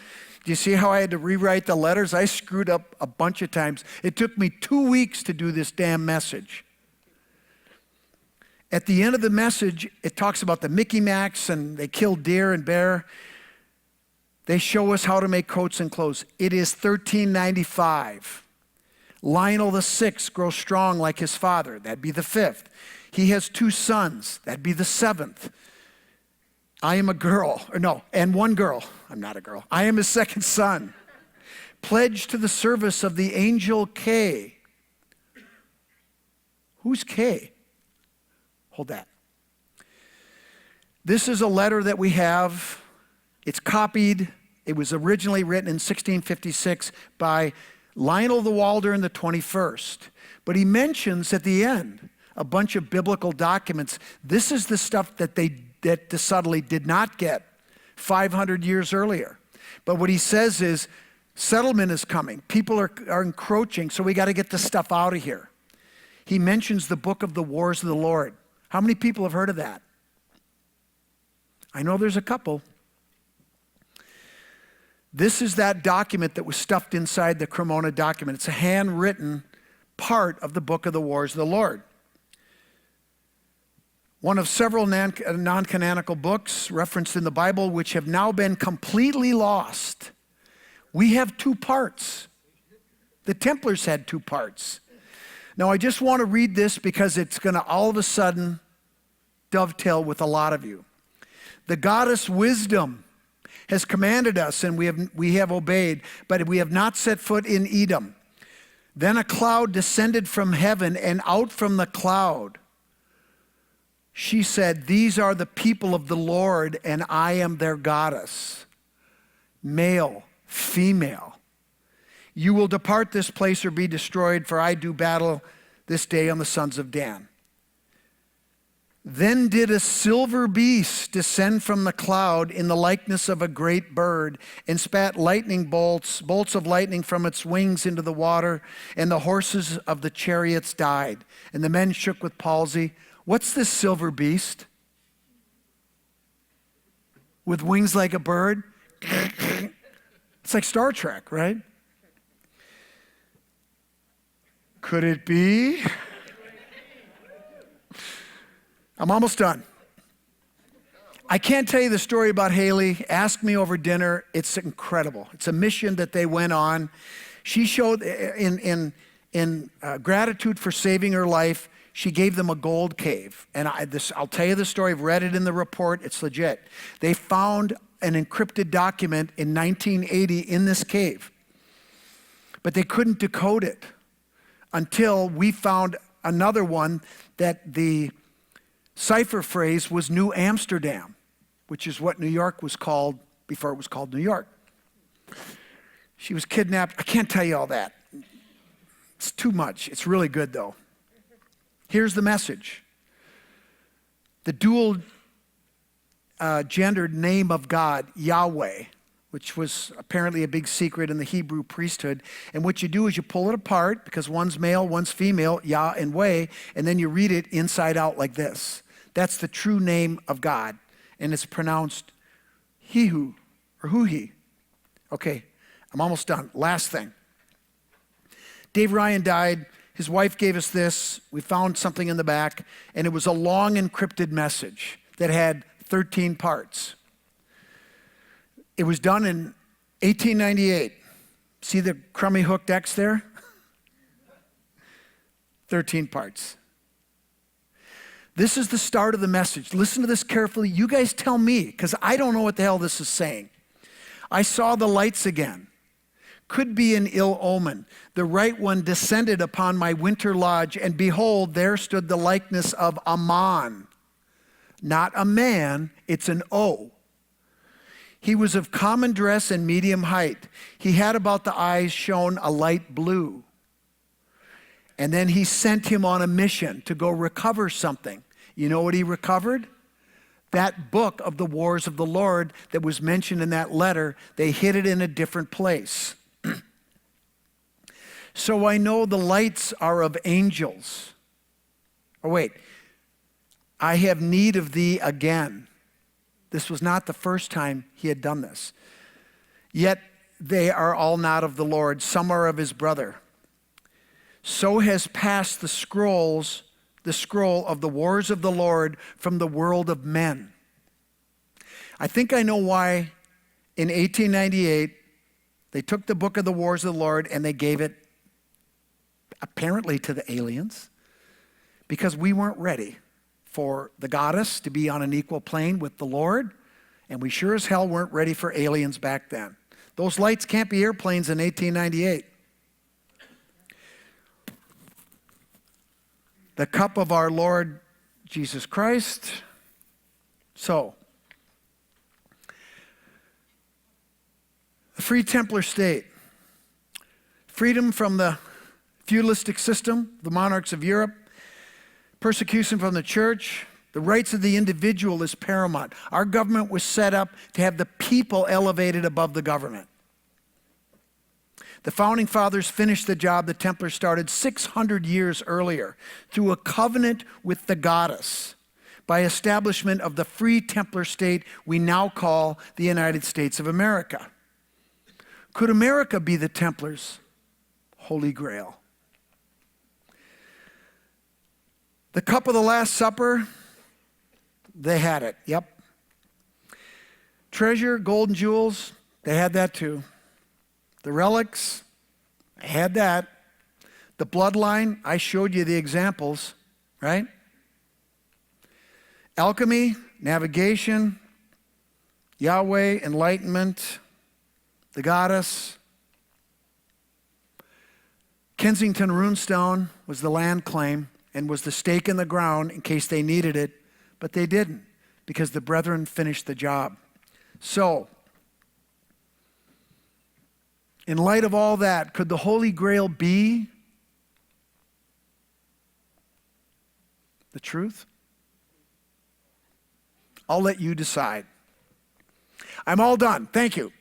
Do you see how I had to rewrite the letters? I screwed up a bunch of times. It took me 2 weeks to do this damn message. At the end of the message, it talks about the Mickey Macs, and they kill deer and bear. They show us how to make coats and clothes. It is $13.95. Lionel the 6th grows strong like his father. That'd be the 5th. He has 2 sons. That'd be the 7th. I am a girl, or no, and 1 girl. I'm not a girl. I am his 2nd son. Pledged to the service of the angel K. Who's K? Hold that. This is a letter that we have. It's copied. It was originally written in 1656 by Lionel de Waldron the 21st. But he mentions at the end a bunch of biblical documents. This is the stuff that de Sudley did not get 500 years earlier. But what he says is, settlement is coming. People are encroaching, so we got to get the stuff out of here. He mentions the book of the Wars of the Lord. How many people have heard of that? I know there's a couple. This is that document that was stuffed inside the Cremona document. It's a handwritten part of the Book of the Wars of the Lord. One of several non-canonical books referenced in the Bible which have now been completely lost. We have two parts. The Templars had two parts. Now I just want to read this because it's going to all of a sudden dovetail with a lot of you. The goddess Wisdom has commanded us, and we have obeyed, but we have not set foot in Edom. Then a cloud descended from heaven, and out from the cloud she said, "These are the people of the Lord, and I am their goddess." Male, female. You will depart this place or be destroyed, for I do battle this day on the sons of Dan. Then did a silver beast descend from the cloud in the likeness of a great bird, and spat lightning bolts of lightning from its wings into the water, and the horses of the chariots died, and the men shook with palsy. What's this silver beast? With wings like a bird? It's like Star Trek, right? Could it be? I'm almost done. I can't tell you the story about Haley. Ask me over dinner. It's incredible. It's a mission that they went on. She showed, in gratitude for saving her life, she gave them a gold cave. And I'll tell you the story. I've read it in the report. It's legit. They found an encrypted document in 1980 in this cave. But they couldn't decode it until we found another one that the cipher phrase was New Amsterdam, which is what New York was called before it was called New York. She was kidnapped. I can't tell you all that. It's too much. It's really good, though. Here's the message. The dual gendered name of God, Yahweh, which was apparently a big secret in the Hebrew priesthood. And what you do is you pull it apart, because one's male, one's female, Yah and Weh, and then you read it inside out like this. That's the true name of God, and it's pronounced Hihu or Huhi. Okay, I'm almost done. Last thing. Dave Ryan died. His wife gave us this. We found something in the back, and it was a long encrypted message that had 13 parts. It was done in 1898. See the crummy hooked X there? 13 parts. This is the start of the message. Listen to this carefully. You guys tell me, because I don't know what the hell this is saying. I saw the lights again. Could be an ill omen. The right one descended upon my winter lodge, and behold, there stood the likeness of Ammon. Not a man, it's an O. He was of common dress and medium height. He had about the eyes shone a light blue. And then he sent him on a mission to go recover something. You know what he recovered? That book of the Wars of the Lord that was mentioned in that letter. They hid it in a different place. So I know the lights are of angels. Oh wait, I have need of thee again. This was not the first time he had done this. Yet they are all not of the Lord. Some are of his brother. So has passed the scroll of the wars of the Lord from the world of men. I think I know why in 1898 they took the book of the wars of the Lord and they gave it apparently to the aliens, because we weren't ready for the goddess to be on an equal plane with the Lord, and we sure as hell weren't ready for aliens back then. Those lights can't be airplanes in 1898. The cup of our Lord Jesus Christ. So, the Free Templar state. Freedom from the feudalistic system, the monarchs of Europe. Persecution from the church. The rights of the individual is paramount. Our government was set up to have the people elevated above the government. The founding fathers finished the job the Templars started 600 years earlier through a covenant with the goddess. by establishment of the free Templar state we now call the United States of America. Could America be the Templars' Holy Grail? The cup of the Last Supper, they had it, yep. Treasure, gold and jewels, they had that too. The relics, they had that. The bloodline, I showed you the examples, right? Alchemy, navigation, Yahweh, enlightenment, the goddess. Kensington runestone was the land claim and was the stake in the ground in case they needed it, but they didn't because the brethren finished the job. So, in light of all that, could the Holy Grail be the truth? I'll let you decide. I'm all done. Thank you.